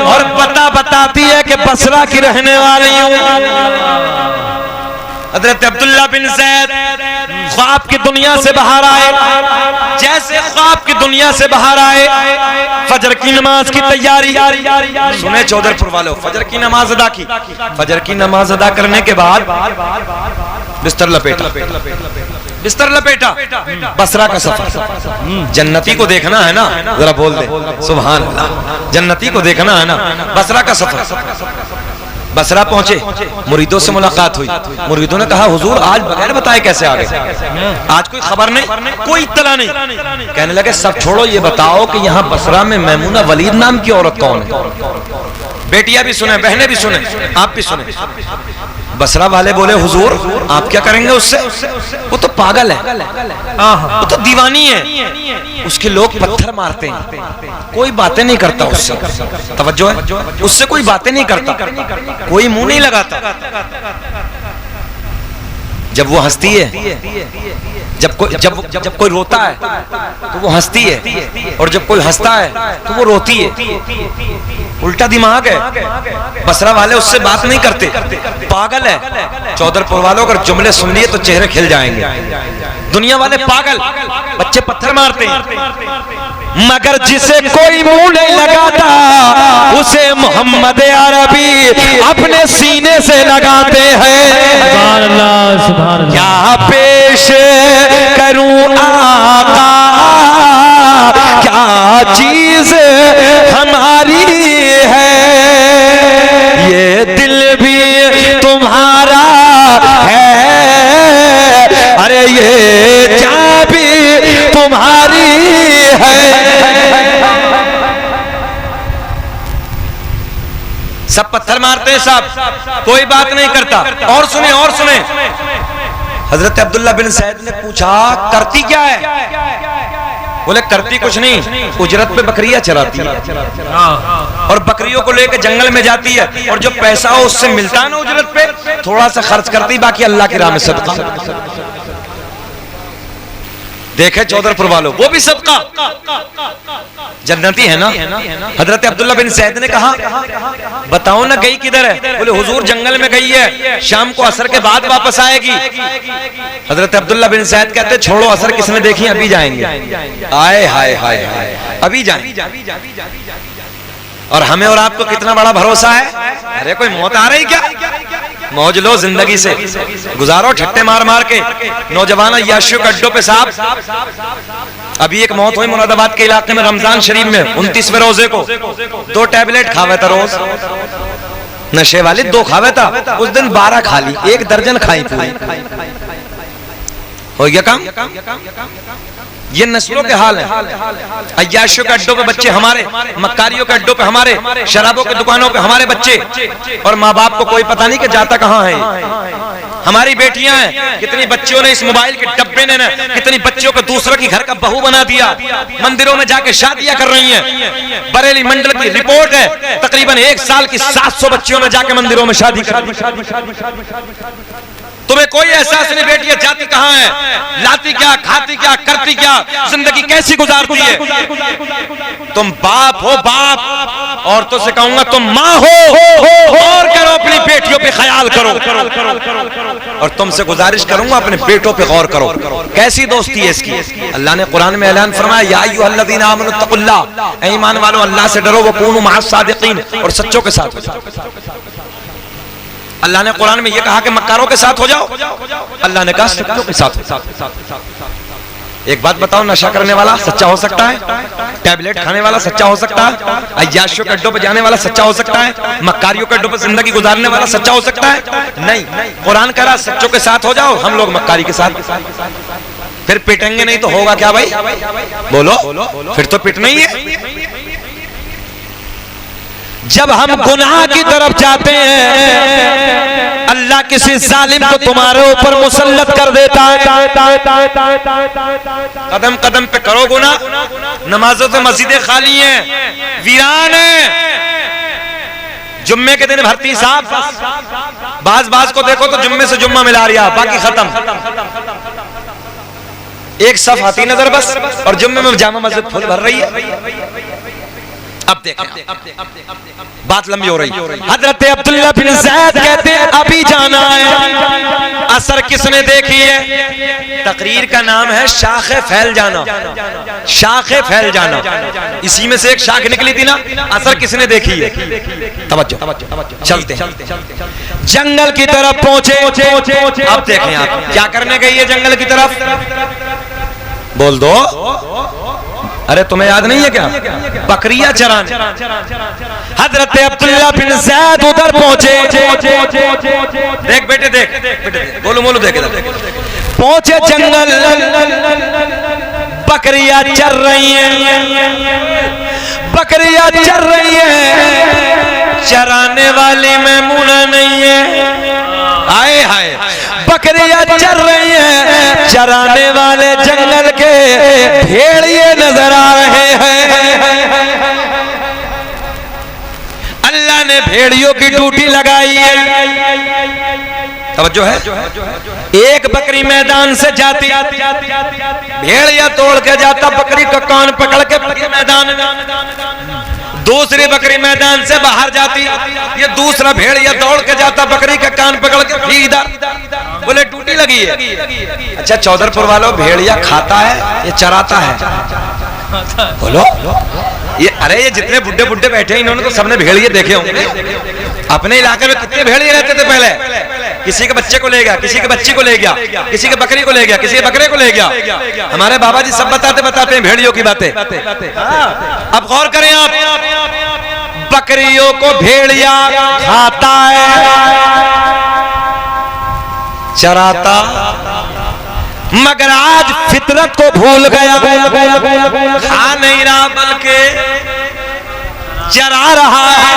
और बताती है कि बसरा की रहने वाली हूँ। हजरत अब्दुल्ला बिन ज़ैद ख्वाब की दुनिया से बाहर आए, जैसे ख्वाब की दुनिया से बाहर आए, फजर की नमाज की तैयारी, सुने चौधरपुर वालों, फजर की नमाज अदा की, फजर की नमाज अदा करने के बाद बिस्तर लपेटा, बिस्तर लपेटा, बसरा का सफर, जन्नती को देखना है ना, जरा बोल दे सुभान अल्लाह, जन्नती को देखना है ना, बसरा का सफर। बसरा पहुंचे, मुरीदों से मुलाकात हुई, मुरीदों ने कहा हुजूर आज बगैर बताए कैसे आ गए, आज कोई खबर नहीं, कोई इत्तला नहीं। कहने लगे सब छोड़ो, ये बताओ कि यहाँ बसरा में मैमूना वलीद नाम की औरत कौन है। बेटियां भी सुने, बहनें भी सुने, आप भी सुने। बसरा वाले बोले हुजूर आप क्या करेंगे उससे, वो तो पागल है, वो तो दीवानी है, उसके लोग पत्थर मारते हैं, कोई बातें नहीं करता उससे, तवज्जो है, उससे कोई बातें नहीं करता, कोई मुंह नहीं लगाता। जब वो हंसती है, जब कोई रोता है तो वो हंसती है, और जब कोई हंसता है तो वो रोती है। उल्टा दिमाग है, बसरा वाले उससे बात नहीं करते, पागल है। चौधरपुर वालों अगर जुमले सुन लिए तो चेहरे खिल जाएंगे। दुनिया वाले पागल, बच्चे पत्थर मारते हैं, मगर जिसे कोई मुंह नहीं लगाता उसे मोहम्मद अरबी अपने सीने से लगाते हैं। सुभान अल्लाह, सुभान अल्लाह। क्या पेश करूं आका, क्या चीज हमारी है, ये दिल भी तुम्हारा है, अरे ये जान भी तुम्हारी है। सब पत्थर मारते हैं, सब कोई बात नहीं करता। और सुने, और सुने, हजरत अब्दुल्ला बिन ज़ैद ने पूछा करती क्या है, बोले करती कुछ नहीं, उजरत पे बकरियां चराती है, और बकरियों को लेकर जंगल में जाती है, और जो पैसा हो उससे मिलता है ना उजरत पे, थोड़ा सा खर्च करती, बाकी अल्लाह की राह में सदका। देखे चौधरपुर वालों, वो भी सबका जन्नती है ना। हजरत अब्दुल्ला बिन ज़ैद ने कहा बताओ ना गई किधर है, बोले हुजूर जंगल में गई है, शाम को असर के बाद वापस आएगी। हजरत अब्दुल्ला बिन ज़ैद कहते छोड़ो असर किसने देखी, अभी जाएंगे। आए हाय हाय हाय, अभी जाएंगे। और हमें और आपको कितना बड़ा भरोसा है, अरे कोई मौत आ रही क्या, मौज लो जिंदगी से, गुजारो ठट्टे मार मार के। नौजवान अय्याशियों के अड्डों पे साहब, अभी एक मौत हुई मुरादाबाद के इलाके में, रमजान शरीफ में 29वें रोजे को 2 टैबलेट खावे था रोज, नशे वाली 2 खावे था, उस दिन 12 खा ली, 1 दर्जन खाई पूरी, हो गया काम। ये नस्लों के हाल है। अय्याशियों के अड्डों पे बच्चे हमारे, मक्कारियों के अड्डों पे हमारे, शराबों की दुकानों पे हमारे बच्चे, और माँ बाप को कोई पता नहीं कि जाता कहाँ है। हमारी बेटियां हैं, कितनी बच्चियों ने इस मोबाइल के डब्बे ने कितनी बच्चियों को दूसरों की घर का बहू बना दिया, मंदिरों में जाके शादियां कर रही हैं। बरेली मंडल की रिपोर्ट है, तकरीबन 1 साल की 700 बच्चियों ने जाके मंदिरों में शादी कर। तुम्हें कोई एहसास नहीं बेटियां जाती कहां है, लाती क्या, खाती क्या, करती क्या, जिंदगी कैसी गुजारती है। तुम बाप हो, बाप औरतों से कहूंगा तुम माँ हो और करो, अपनी बेटियों पे ख्याल करो, और तुमसे गुजारिश करूंगा अपने बेटों पे गौर करो। कैसी दोस्ती है इसकी? अल्लाह ने कुरान में ऐलान फरमाया, या अय्युहल्लज़ीना आमनू तक़ुल्लाह, ऐ ईमान वालों अल्लाह से डरो, वकूनू मअस सादिक़ीन, और सच्चों के साथ हो जाओ। अल्लाह ने कुरान में यह कहा कि मक्कारों के साथ हो जाओ, अल्लाह ने कहा सच्चों के साथ हो जाओ। एक बात बताओ, नशा करने वाला सच्चा हो सकता है? टैबलेट खाने वाला सच्चा हो सकता है? अय्याशियों के अड्डों पर जाने वाला सच्चा हो सकता है? मक्कारियों के अड्डों पर जिंदगी गुजारने वाला सच्चा हो सकता है? नहीं। कुरान कह रहा सच्चों के साथ हो जाओ, हम लोग मक्कारी के साथ। फिर पिटेंगे नहीं तो होगा क्या भाई? बोलो, फिर तो पिटना ही है। जब हम गुनाह की तरफ जाते हैं, अल्लाह किसी जालिम को तुम्हारे ऊपर मुसल्लत कर देता है। कदम कदम पे करो गुनाह, नमाजों से मस्जिदें खाली हैं, वीरान हैं। जुम्मे के दिन भर्ती साहब, बाज को देखो तो जुम्मे से जुम्मा मिला रहा, बाकी खत्म। एक सफ आती नजर बस, और जुम्मे में जामा मस्जिद फुल भर रही है। अब देखें, बात लंबी हो रही। हजरत अब्दुल्ला बिन ज़ैद कहते हैं अभी जाना है। असर किसने देखी है? तकरीर का नाम है शाखे फैल जाना, शाखे फैल जाना। इसी में से एक शाख निकली थी ना। असर किसने देखी है? तवज्जो, चलते हैं। जंगल की तरफ पहुंचे। अब देखें आप क्या करने गई है जंगल की तरफ? बोल दो। अरे तुम्हें याद नहीं है क्या? बकरियां चराने। हजरत अब्दुल्ला बिन ज़ैद उधर पहुंचे। देख बेटे, देख बोलो देख इधर। पहुंचे जंगल, बकरियां चर रही हैं, बकरियां चर रही हैं। चराने वाली मैमूना नहीं है। आए हाय, बकरियां चर रही हैं, चराने वाले जंगल के भेड़िए नजर आ रहे हैं। अल्लाह ने भेड़ियों की ड्यूटी लगाई है। तवज्जो है। एक बकरी मैदान से जाती, भेड़िया तोड़ के जाता, बकरी का कान पकड़ के मैदान। दूसरी बकरी मैदान से बाहर जाती, ये दूसरा भेड़िया दौड़ के जाता, बकरी का कान पकड़ के फिर इधर। बोले ड्यूटी लगी है। अच्छा चौधरपुर वालों, भेड़िया खाता है ये चराता है? बोलो ये। अरे ये जितने बुड्ढे बुड्ढे बैठे हैं, इन्होंने तो सबने भेड़िए देखे होंगे। अपने इलाके में कितने भेड़िए रहते थे पहले? किसी के बच्चे को ले गया, किसी के बच्ची को ले गया, किसी के बकरी को ले गया, किसी के बकरे को ले गया। हमारे बाबा जी सब बताते हैं भेड़ियों की बातें। अब गौर करें आप, बकरियों को भेड़िया खाता है, चराता, मगर आज फितरत को भूल गया, खा नहीं रहा बल्कि चरा रहा है,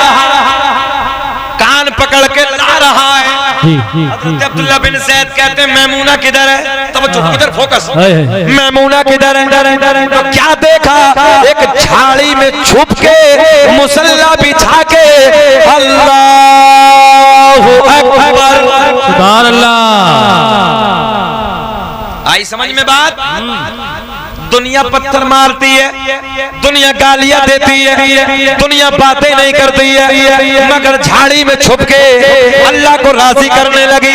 कान पकड़ के ला रहा है। हज़रत अब्दुल्ला बिन ज़ैद कहते हैं मैमूना किधर है? तवज्जो, इधर फोकस। मैमूना किधर है? तो क्या देखा? एक झाड़ी में छुप के मुसल्ला बिछा के अल्लाहु अकबर, सुभान अल्लाह। आई समझ में बात? दुनिया पत्थर मारती है, दुनिया गालियां देती है, दुनिया बातें नहीं करती है, मगर झाड़ी में छुप के अल्लाह को राजी करने लगी।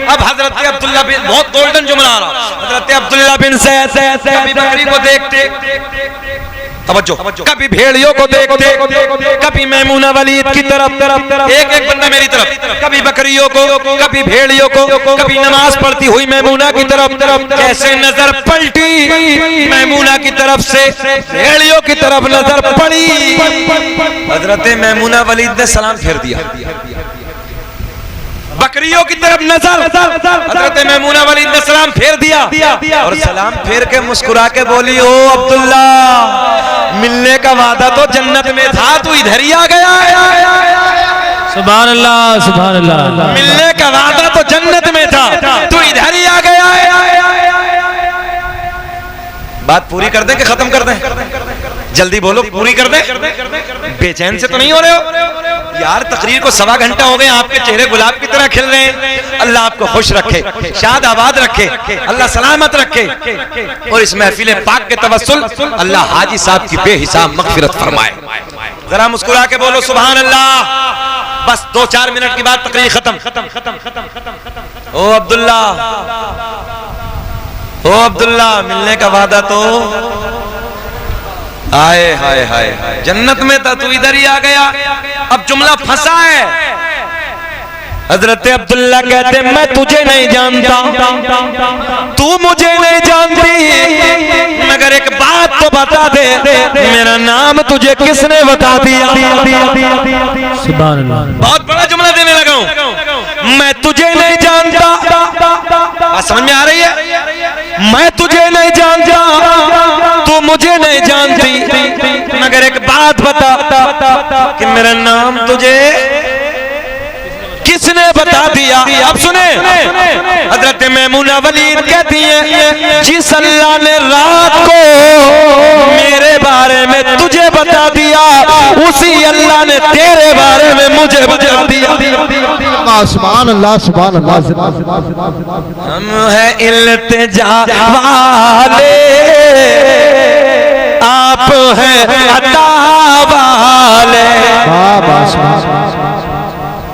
अब हजरत अब्दुल्ला बिन, बहुत गोल्डन जुमला आ रहा, हजरत अब्दुल्ला बिन ज़ैद कभी बकरी को देखते, तवज्जो, कभी भेड़ियों को देखते, कभी मैमूना वलीद की तरफ, एक एक बंदा मेरी तरफ, कभी बकरियों को, कभी भेड़ियों को, कभी नमाज पढ़ती हुई मैमूना की तरफ। कैसे नजर पलटी मैमूना की तरफ से भेड़ियों की तरफ नजर पड़ी, हजरत मैमूना वलीद ने सलाम फेर दिया। बकरियों की तरफ नजर, हजरत मैमूना वलीद ने सलाम फेर दिया, और सलाम फेर के मुस्कुरा के बोली, ओ अब्दुल्ला, मिलने का वादा तो जन्नत में था, तू इधर ही आ गया। सुभान अल्लाह, सुभान अल्लाह। मिलने का वादा तो जन्नत में था, तू इधर ही आ गया। बात पूरी कर दें कि खत्म कर दें? जल्दी बोलो, पूरी कर दें। बेचैन से तो नहीं हो रहे हो यार? तकरीर को 1.25 घंटा हो गए, आपके चेहरे गुलाब की तरह खिल रहे हैं। अल्लाह आपको खुश रखे, शाद आबाद रखे, अल्लाह सलामत रखे, और इस महफिल पाक के तवस्सुल अल्लाह हाजी साहब की बेहिसाब मगफिरत फरमाए। जरा मुस्कुरा के बोलो सुभान अल्लाह। बस 2-4 मिनट की बात तकरीर खत्म। ओ अब्दुल्ला, ओ अब्दुल्ला, मिलने का वादा तो आए हाय हाय हाय, जन्नत में था तू इधर ही आ गया। अब जुमला फंसा है। हजरत अब्दुल्ला कहते मैं तुझे नहीं जानता, तू मुझे नहीं जानती, मगर एक बात तो बता दे, मेरा नाम तुझे किसने बता दिया? सुभान अल्लाह। बहुत बड़ा जुमला देने लगा हूं। मैं तुझे नहीं जानता, बात समझ में आ रही है? मैं तुझे नहीं जानता, तू मुझे नहीं जानती, मगर एक बात बता कि मेरा नाम तुझे किसने बता दिया? अब सुने, हजरत मैमूना वलीद कहती हैं जिस अल्लाह ने रात को मेरे बारे में तुझे बता दिया, उसी अल्लाह ने तेरे बारे में मुझे बता दिया। सुभान अल्लाह, सुभान अल्लाह। हम है इल्तिजा वाले, आप हैं अता वाले,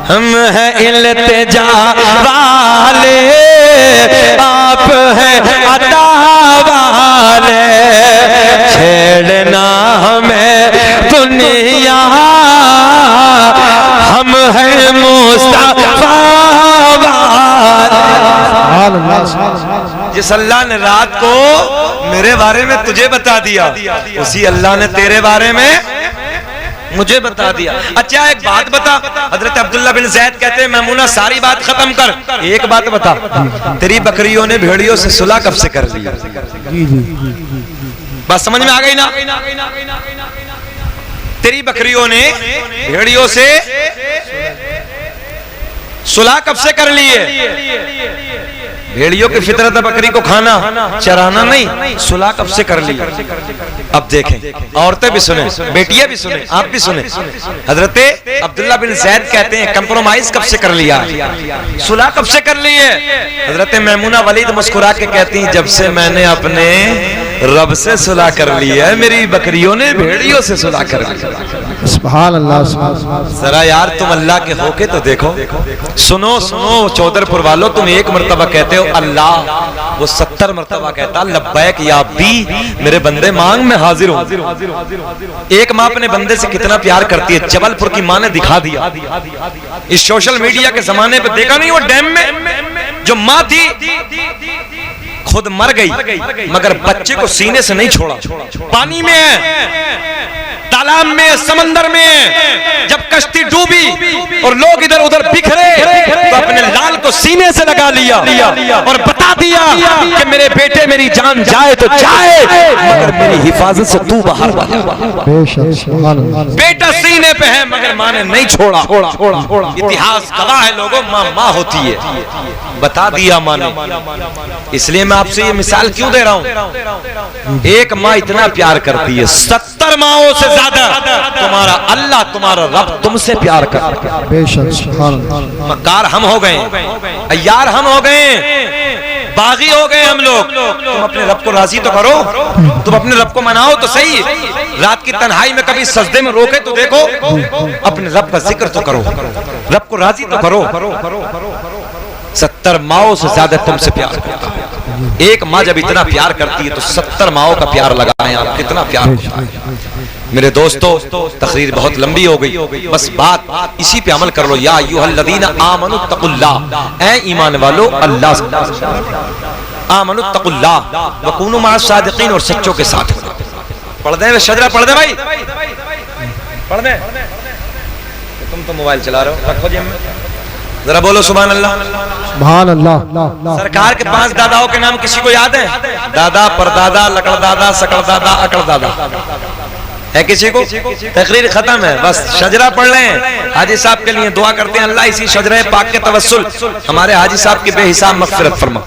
हम हैं इल्तिजा वाले, आप हैं अता वाले, छेड़ना हमें दुनिया, हम हैं मुस्तफा वाले। जिस अल्लाह ने रात को मेरे बारे में तुझे बता दिया, उसी अल्लाह ने तेरे बारे में मुझे बता दिया। अच्छा एक बात बता, हजरत अब्दुल्ला बिन ज़ैद कहते हैं मैमूना सारी बात खत्म कर, एक बात बता, तेरी बकरियों ने भेड़ियों से सुलह कब से कर ली? बात समझ में आ गई ना? तेरी बकरियों ने भेड़ियों से सुलह कब से कर ली है? भेड़ियों की फितरत है बकरी को खाना चराना नहीं, सुलह कब से कर ली? अब देखें, औरतें भी सुने, बेटियां भी सुने, आप भी सुने। हजरत अब्दुल्ला बिन ज़ैद कहते हैं कंप्रोमाइज कब से कर लिया, सुलह कब से कर ली है? हजरत मैमूना वलीद मुस्कुरा के कहती हैं जब से मैंने अपने रब से सुलह कर ली है, मेरी बकरियों ने भेड़ियों से सुलह कर ली। सुभान अल्लाह। जरा यार तुम अल्लाह के होके तो देखो। सुनो सुनो चौधरपुर वालों, तुम एक मर्तबा कहते हो अल्लाह, वो 70 मर्तबा कहता लब्बैक या अब्दी, मेरे बंदे मांग मैं हाजिर हूं। एक माँ अपने बंदे से कितना प्यार करती है, जबलपुर की माँ ने दिखा दिया। इस सोशल मीडिया के जमाने पे देखा नहीं, वो डैम में जो माँ थी खुद मर गई, मगर बच्चे को सीने से नहीं छोड़ा। पानी में है, तालाब में, समंदर में, जब कश्ती डूबी और लोग इधर उधर बिखरे तो अपने लाल को सीने से लगा लिया और बता दिया कि मेरे बेटे मेरी जान जाए तो जाए, मगर मेरी हिफाजत से तू बाहर। बेटा सीने पे है मगर माँ ने नहीं छोड़ा। इतिहास गवाह है लोगों, माँ माँ होती है, बता दिया माँ ने। इसलिए मैं आपसे ये मिसाल क्यों दे रहा हूँ, एक माँ इतना प्यार करती है, 70 माओं से ज्यादा तुम्हारा अल्लाह, तुम्हारा रब तुमसे प्यार करता है। मक्कार हम हो गए, अय्यार हम हो गए, बागी हो गए हम लोग। तुम अपने रब को राजी तो करो, तुम अपने रब को मनाओ तो सही। रात की तन्हाई में कभी सजदे में रोके तो देखो, अपने रब का जिक्र तो करो, रब को राजी तो करो। 70 माओं से ज्यादा तुमसे प्यार करता है। एक माँ जब इतना प्यार करती है तो 70 माओं का प्यार लगाएं आप, कितना प्यार होता है। मेरे दोस्तों तकरीर बहुत लंबी हो गई, बस बात इसी पे अमल कर लो। या अय्युहल्लज़ीना आमनुत्तकुल्लाह, ऐ ईमान वालो अल्लाह से आमनुत्तकुल्लाह वकूनू मअस सादिकीन, और सच्चों के साथ। पढ़ दे शजरा, पढ़ दे भाई, पढ़ दे। तुम तो मोबाइल चला रहे हो, रखो जेब में, जरा बोलो सुभान अल्लाह। सुभान अल्लाह। सरकार के 5 दादाओं के नाम किसी को याद है? दादा, परदादा, लकड़ दादा, सकड़ दादा, अकड़ दादा है किसी को? तकरीर खत्म है, बस शजरा पढ़ लें। हाजी साहब के लिए दुआ करते हैं, अल्लाह इसी शजरे पाक के तवस्सुल हमारे हाजी साहब की बेहिसाब मग़फ़िरत फरमा।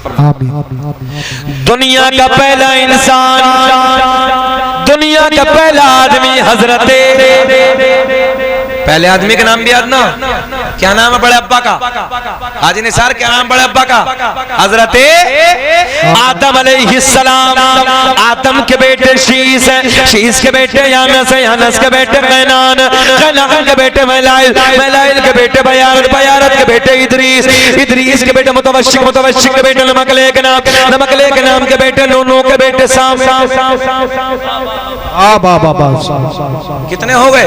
दुनिया का पहला इंसान, दुनिया का पहला आदमी हजरत, पहले आदमी का नाम भी याद ना, क्या नाम है बड़े अब्बा का? हाजी निसार, क्या नाम बड़े अब्बा का? हजरत आदम अलैहिस्सलाम। आदम के बेटे शीस है, शीस के बेटे यानस है, यानस के बेटे कैनान, कैनान के बेटे मलाइल, मलाइल के बेटे बयारत, बयारत के बेटे इदरीस, इदरीस के बेटे मुतवश्शिक, मुतवश्शिक के बेटे नमकले के नाम, नमकले के नाम के बेटे नूह के बेटे साम, कितने हो गए?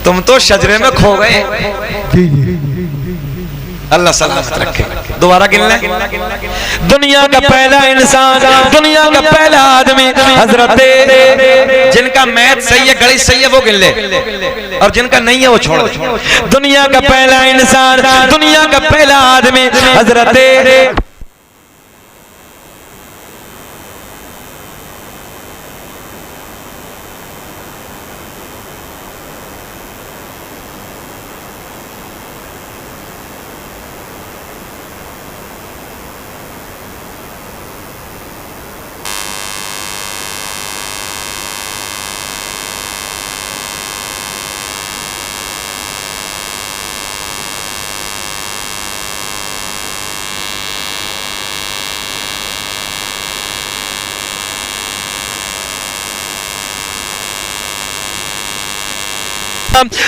तुम तो शजरे में खो गए। अल्लाह सलामत रखे। दोबारा गिन ले। दुनिया का पहला इंसान, दुनिया का पहला आदमी हजरत, जिनका मैथ सही है, गणित सही है, वो गिन ले, और जिनका नहीं है वो छोड़। दुनिया का पहला इंसान, दुनिया का पहला आदमी हजरत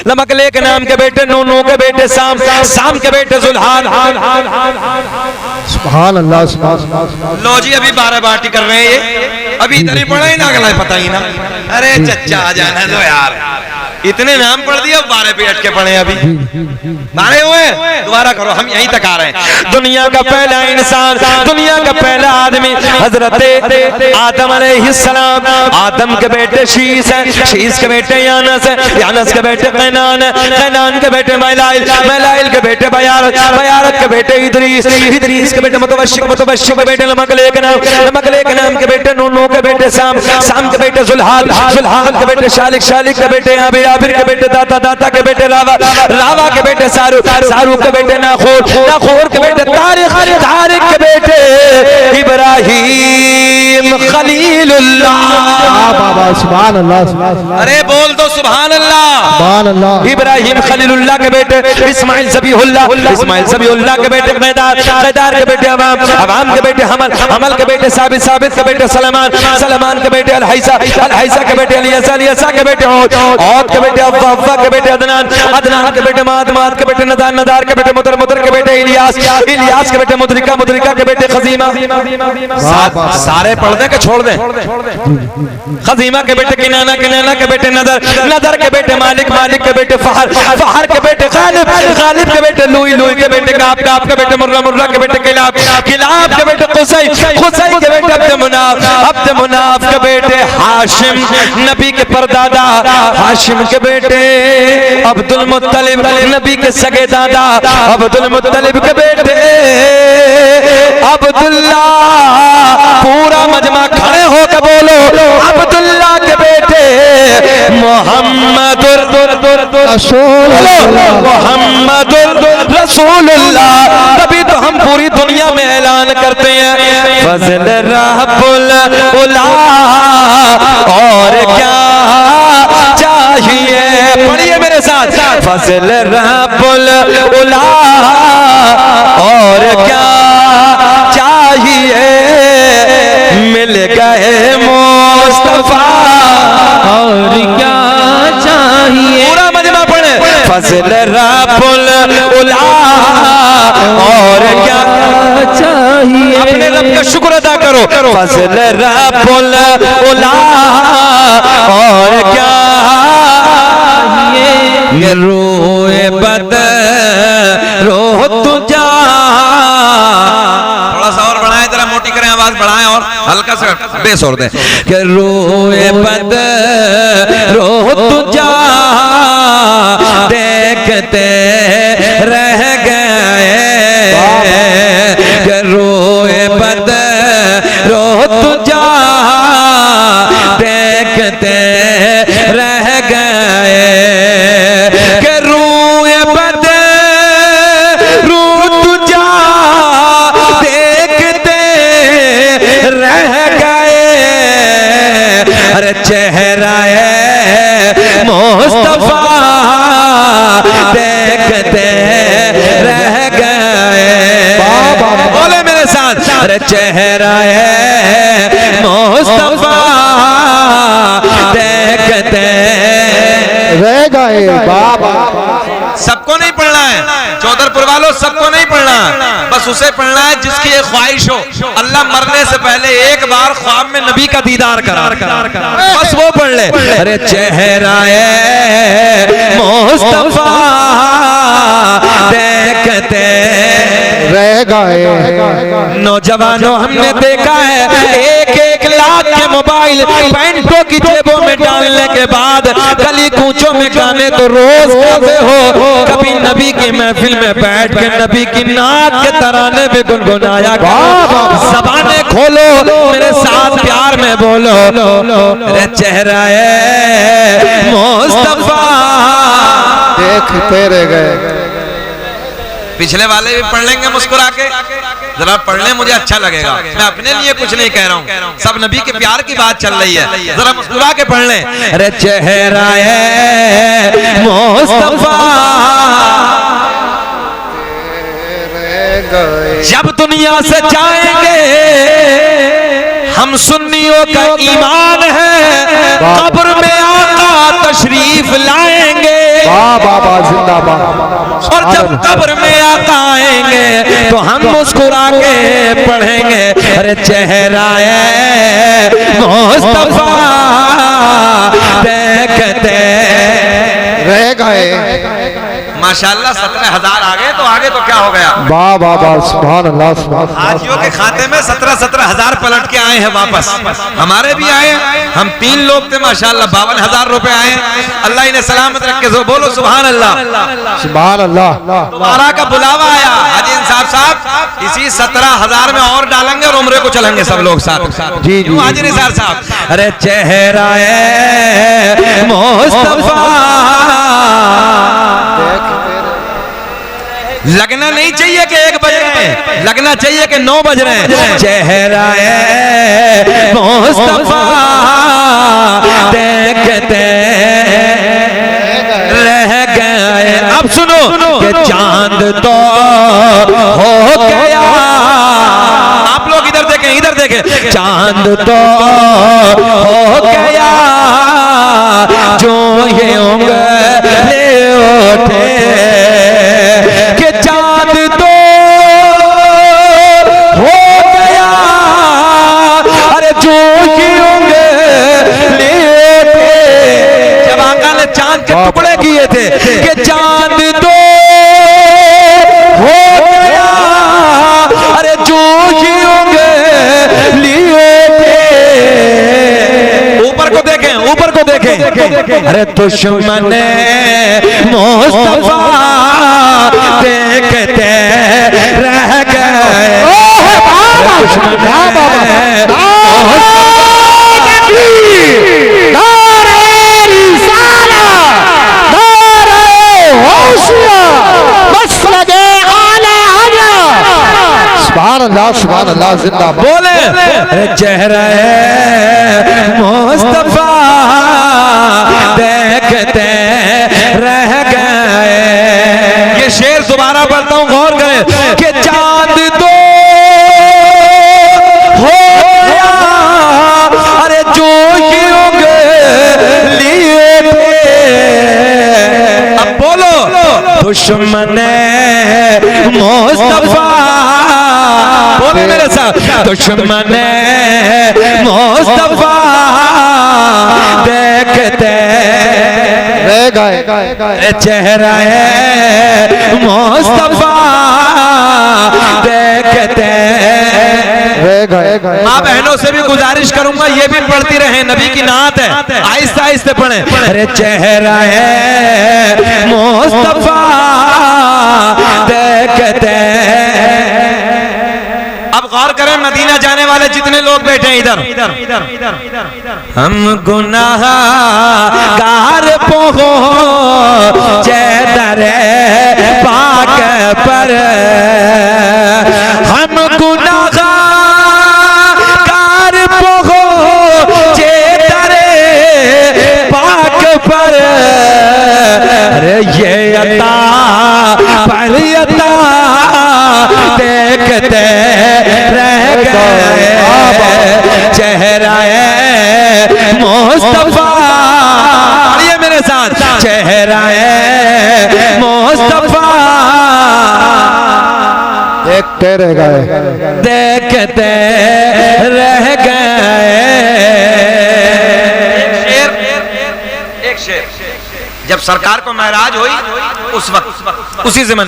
लमकले के नाम के बेटे नूह के बेटे साम, साम के बेटे जुल्हान। सुभान अल्लाह, सुभान अल्लाह। लो जी अभी 12 बाटी कर रहे हैं ये, अभी इधर ही पढ़ा ही ना, अगला पता ही ना। अरे चच्चा आ जाना दो यार, इतने नाम पढ़ दिया, 12 पे अटके पड़े अभी 12 हुए। दोबारा करो, हम यहीं तक आ रहे हैं। दुनिया का पहला इंसान, दुनिया का पहला आदमी हजरत आदम अलैहिस्सलाम, आदम के बेटे शीस है, शीस के बेटे यानस है, यानस के बेटे कैनान है, कैनान के बेटे मलाइल, मलाइल के बेटे बयारत, बयारत के बेटे इदरीस, इदरीस के बेटे मुतवश्शिक, मुतवश्शिक के बेटे नमकले के नाम, नमकले के नाम के बेटे नूह के बेटे साम, साम के बेटे जुल्हान, जुल्हान के बेटे शालिक, शालिक के बेटे आबिर, आबिर के बेटे दाता, दाता के बेटे रावा, रावा के बेटे सारू, सारू के बेटे नाखोर, नाखोर के बेटे तारिक, तारिक के बेटे इब्राहिम खलीलुल्लाह। सुभान अल्लाह, सुभान अल्लाह। अरे बोल दो सुभान अल्लाह, सुभान अल्लाह। इब्राहिम खलीलुल्लाह के बेटे इस्माइल ज़बीहुल्लाह, इस्माइल ज़बीहुल्लाह के बेटे कैदार, कैदार के बेटे अवाम, अवाम के बेटे हमल, हमल के बेटे साबित, साबित के बेटे सलमान, सलमान के बेटे अलहैसा, अलहैसा के बेटे अलियसा, अलियसा के बेटे औद, औद के बेटे अव्वा, अव्वा के बेटे अदनान, अदनान के बेटे माद, माद के बेटे नदार, नदार के बेटे मुदर, मुदर के बेटे इलियास, इलियास के बेटे मुदरिका, मुदरिका के बेटे खजीमा। सारे पढ़ दे के छोड़ दे। खजीमा के बेटे किनाना, किनाना के बेटे नदर, नदर के बेटे मालिक, मालिक के बेटे फहर, फहर के बेटे गालिब, गालिब के बेटे लुई, लुई के बेटे काब, काब के बेटे मुर्रा, मुर्रा के बेटे किलाब, किलाब के बेटे कुसै, कुसै के बेटे अब्द मुनाफ, अब्द मुनाफ के बेटे हाशिम, नबी के परदादा हाशिम के बेटे अब्दुल मुत्तलिब, नबी के सगे दादा अब्दुल मुत्तलिब के बेटे अब्दुल्ला। पूरा मजमा खड़े होकर बोलो, अब्दुल्ला के बेटे मोहम्मदुर रसूलुल्लाह, मोहम्मदुर रसूलुल्लाह। तभी तो हम पूरी दुनिया में ऐलान करते हैं फज़ल रब्बुल उला, और क्या चाहिए। पढ़िए मेरे साथ, फज़ल रब्बुल उला, और क्या चाहिए। मिल गए मुस्तफा, और क्या चाहिए। पूरा मजमा पढ़े, फज़ल रब्बुल उला, और क्या चाहिए। अपने रब का शुक्र अदा करो, फज़ल रब्बुल उला, और क्या ये रोए बदर रो तुझा। थोड़ा सा और बढ़ाएं, जरा मोटी करें, आवाज बढ़ाएं और हल्का सा बेस और दें कि रोए बदर रो तुझा, देखते रह गए, कि रोए बदर रो तुझा, देखते रह गए, कि रोए बदर रो तुझा, देखते रह गए। अरे चेहरा है मुस्तफा, देखते रह गए। बोले मेरे साथ, अरे चेहरा है गए बाबा। सबको नहीं पढ़ना है, चौधरपुर वालों सबको नहीं पढ़ना, बस उसे पढ़ना है जिसकी एक ख्वाहिश हो, अल्लाह मरने से पहले एक बार ख्वाब में नबी का दीदार करा, बस वो पढ़ ले। अरे चेहरा-ए मुस्तफा देखते रह गए। नौजवानों हमने देखा है 1-1 लाख के मोबाइल पैंटों की जेबों में डालने के बाद गली कूचों में गाने तो रोज गाते हो, कभी नबी की महफिल में बैठ के नबी की नात के तराने में गुनगुनाया करो। ज़बानें खोलो, मेरे साथ प्यार में बोलो, अरे चेहरा-ए मुस्तफा देखते रह गए। पिछले वाले भी पढ़ लेंगे मुस्कुरा के, जरा पढ़ लें, मुझे अच्छा लगेगा। मैं अपने लिए कुछ नहीं कह रहा हूँ, सब नबी के प्यार की बात चल रही है, जरा मुस्कुरा के पढ़ लें। अरे चेहरा-ए मुस्तफा जब दुनिया से जाएंगे हम सुन्नियों का ईमान है, कब्र में आका तशरीफ लाएंगे बाबा जिंदाबाद। और जब कब्र में आका आएंगे तो हम मुस्कुरा के पढ़ेंगे, अरे चेहरा-ए मुस्तफा देखते रह गए। माशाल्लाह 17,000 आगे तो क्या हो गया। बाबा सुभान अल्लाह सुभान अल्लाह। हाजियों के खाते में 17,000 पलट के आए हैं वापस, हमारे भी आए, हम 3 लोग थे माशाल्लाह, 52,000 रुपए आए। अल्लाह इन्हें सलामत रखे, बोलो सुभान अल्लाह सुभान अल्लाह। तुम्हारा का बुलावा आया हाजी इंसाफ साहब, इसी 17,000 में और डालेंगे और उम्रे को चलेंगे सब लोग साथ। जी जी हाजी निसार साहब, अरे चेहरा-ए मुस्तफा लगना नहीं चाहिए कि 1 बज रहे हैं, लगना चाहिए कि 9 बज रहे हैं। चेहरा-ए मुस्तफा देखते रह गए। अब सुनो कि चांद तो हो गया, आप लोग इधर देखें, चांद तो हो गया जो ये उंगली उठे, कि चांद तो हो गया, अरे जो ये उंगली उठे, जब आका ने चांद के टुकड़े किए थे कि चांद तो हो गया, अरे जो ये उंगली उठे, ऊपर को देखें, अरे दुश्मन मुस्तफा देखते रह गए। सुभान अल्लाह जिंदाबाद। बोले चेहरा-ए मुस्तफा देखते रह गए। ये शेर दोबारा पढ़ता हूँ, गौर करें कि चांद तो हो गया, अरे जो ये उंगली उठे। अब बोलो दुश्मन मुस्तफा, बोलो मेरे साथ, दुश्मन मुस्तफा देखते रह गए। चेहरा-ए मुस्तफा देखते रह गए। माँ बहनों से भी गुजारिश करूंगा ये भी पढ़ती रहे, नबी की नात है, आहिस्ते आहिस्ते पढ़ें। अरे चेहरा-ए मुस्तफा देखते। अब गौर करें, मदीना जाने वाले जितने लोग बैठे हैं इधर, हम गुनाहगार पहुंचे दरे पाक पर, हम गुनाहगार पहुंचे दरे पाक पर, अरे ये अता पर अता देखते रह गए। चेहरा-ए मुस्तफा, पढ़िए मेरे साथ, चेहरा देखते रह गए देखते रह गए। एक शेर जब सरकार को महराज हुई उस वक्त उसी ज़मन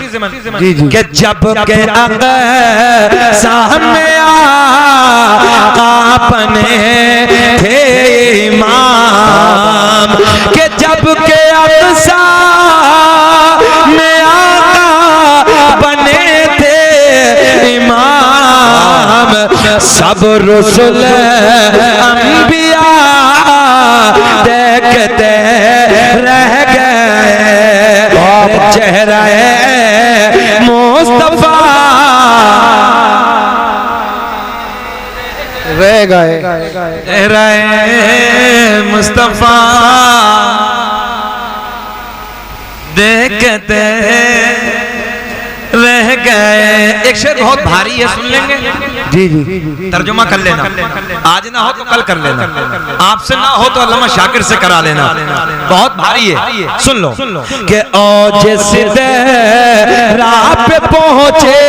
जी जी कि जब के सामने आपने थे इमाम, के जब के में आका बने थे इमाम, सब रसूल अंबिया देखते रह गए चेहरा मुस्तफा रह गए चेहरा मुस्तफा देखते रह गए। एक शेर बहुत भारी है, सुन लेंगे? जी जी तर्जुमा कर लेना, आज ना हो तो कल कर लेना, आपसे ना हो तो अल्लामा शाकिर से करा लेना, बहुत भारी है, सुन लो। के औज सिदरा पे पहुंचे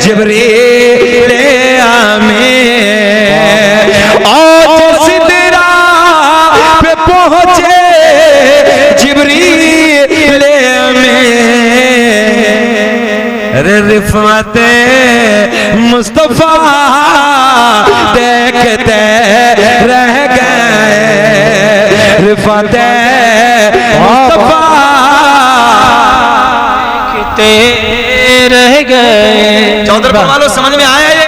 जिब्रील आमीन, औज सिदरा पे पहुंचे जिब्रील आमीन, रिफ़त मुस्तफा देखते रह गए, रिफ़त मुस्तफा रह गए। चौधरी वालों समझ में आया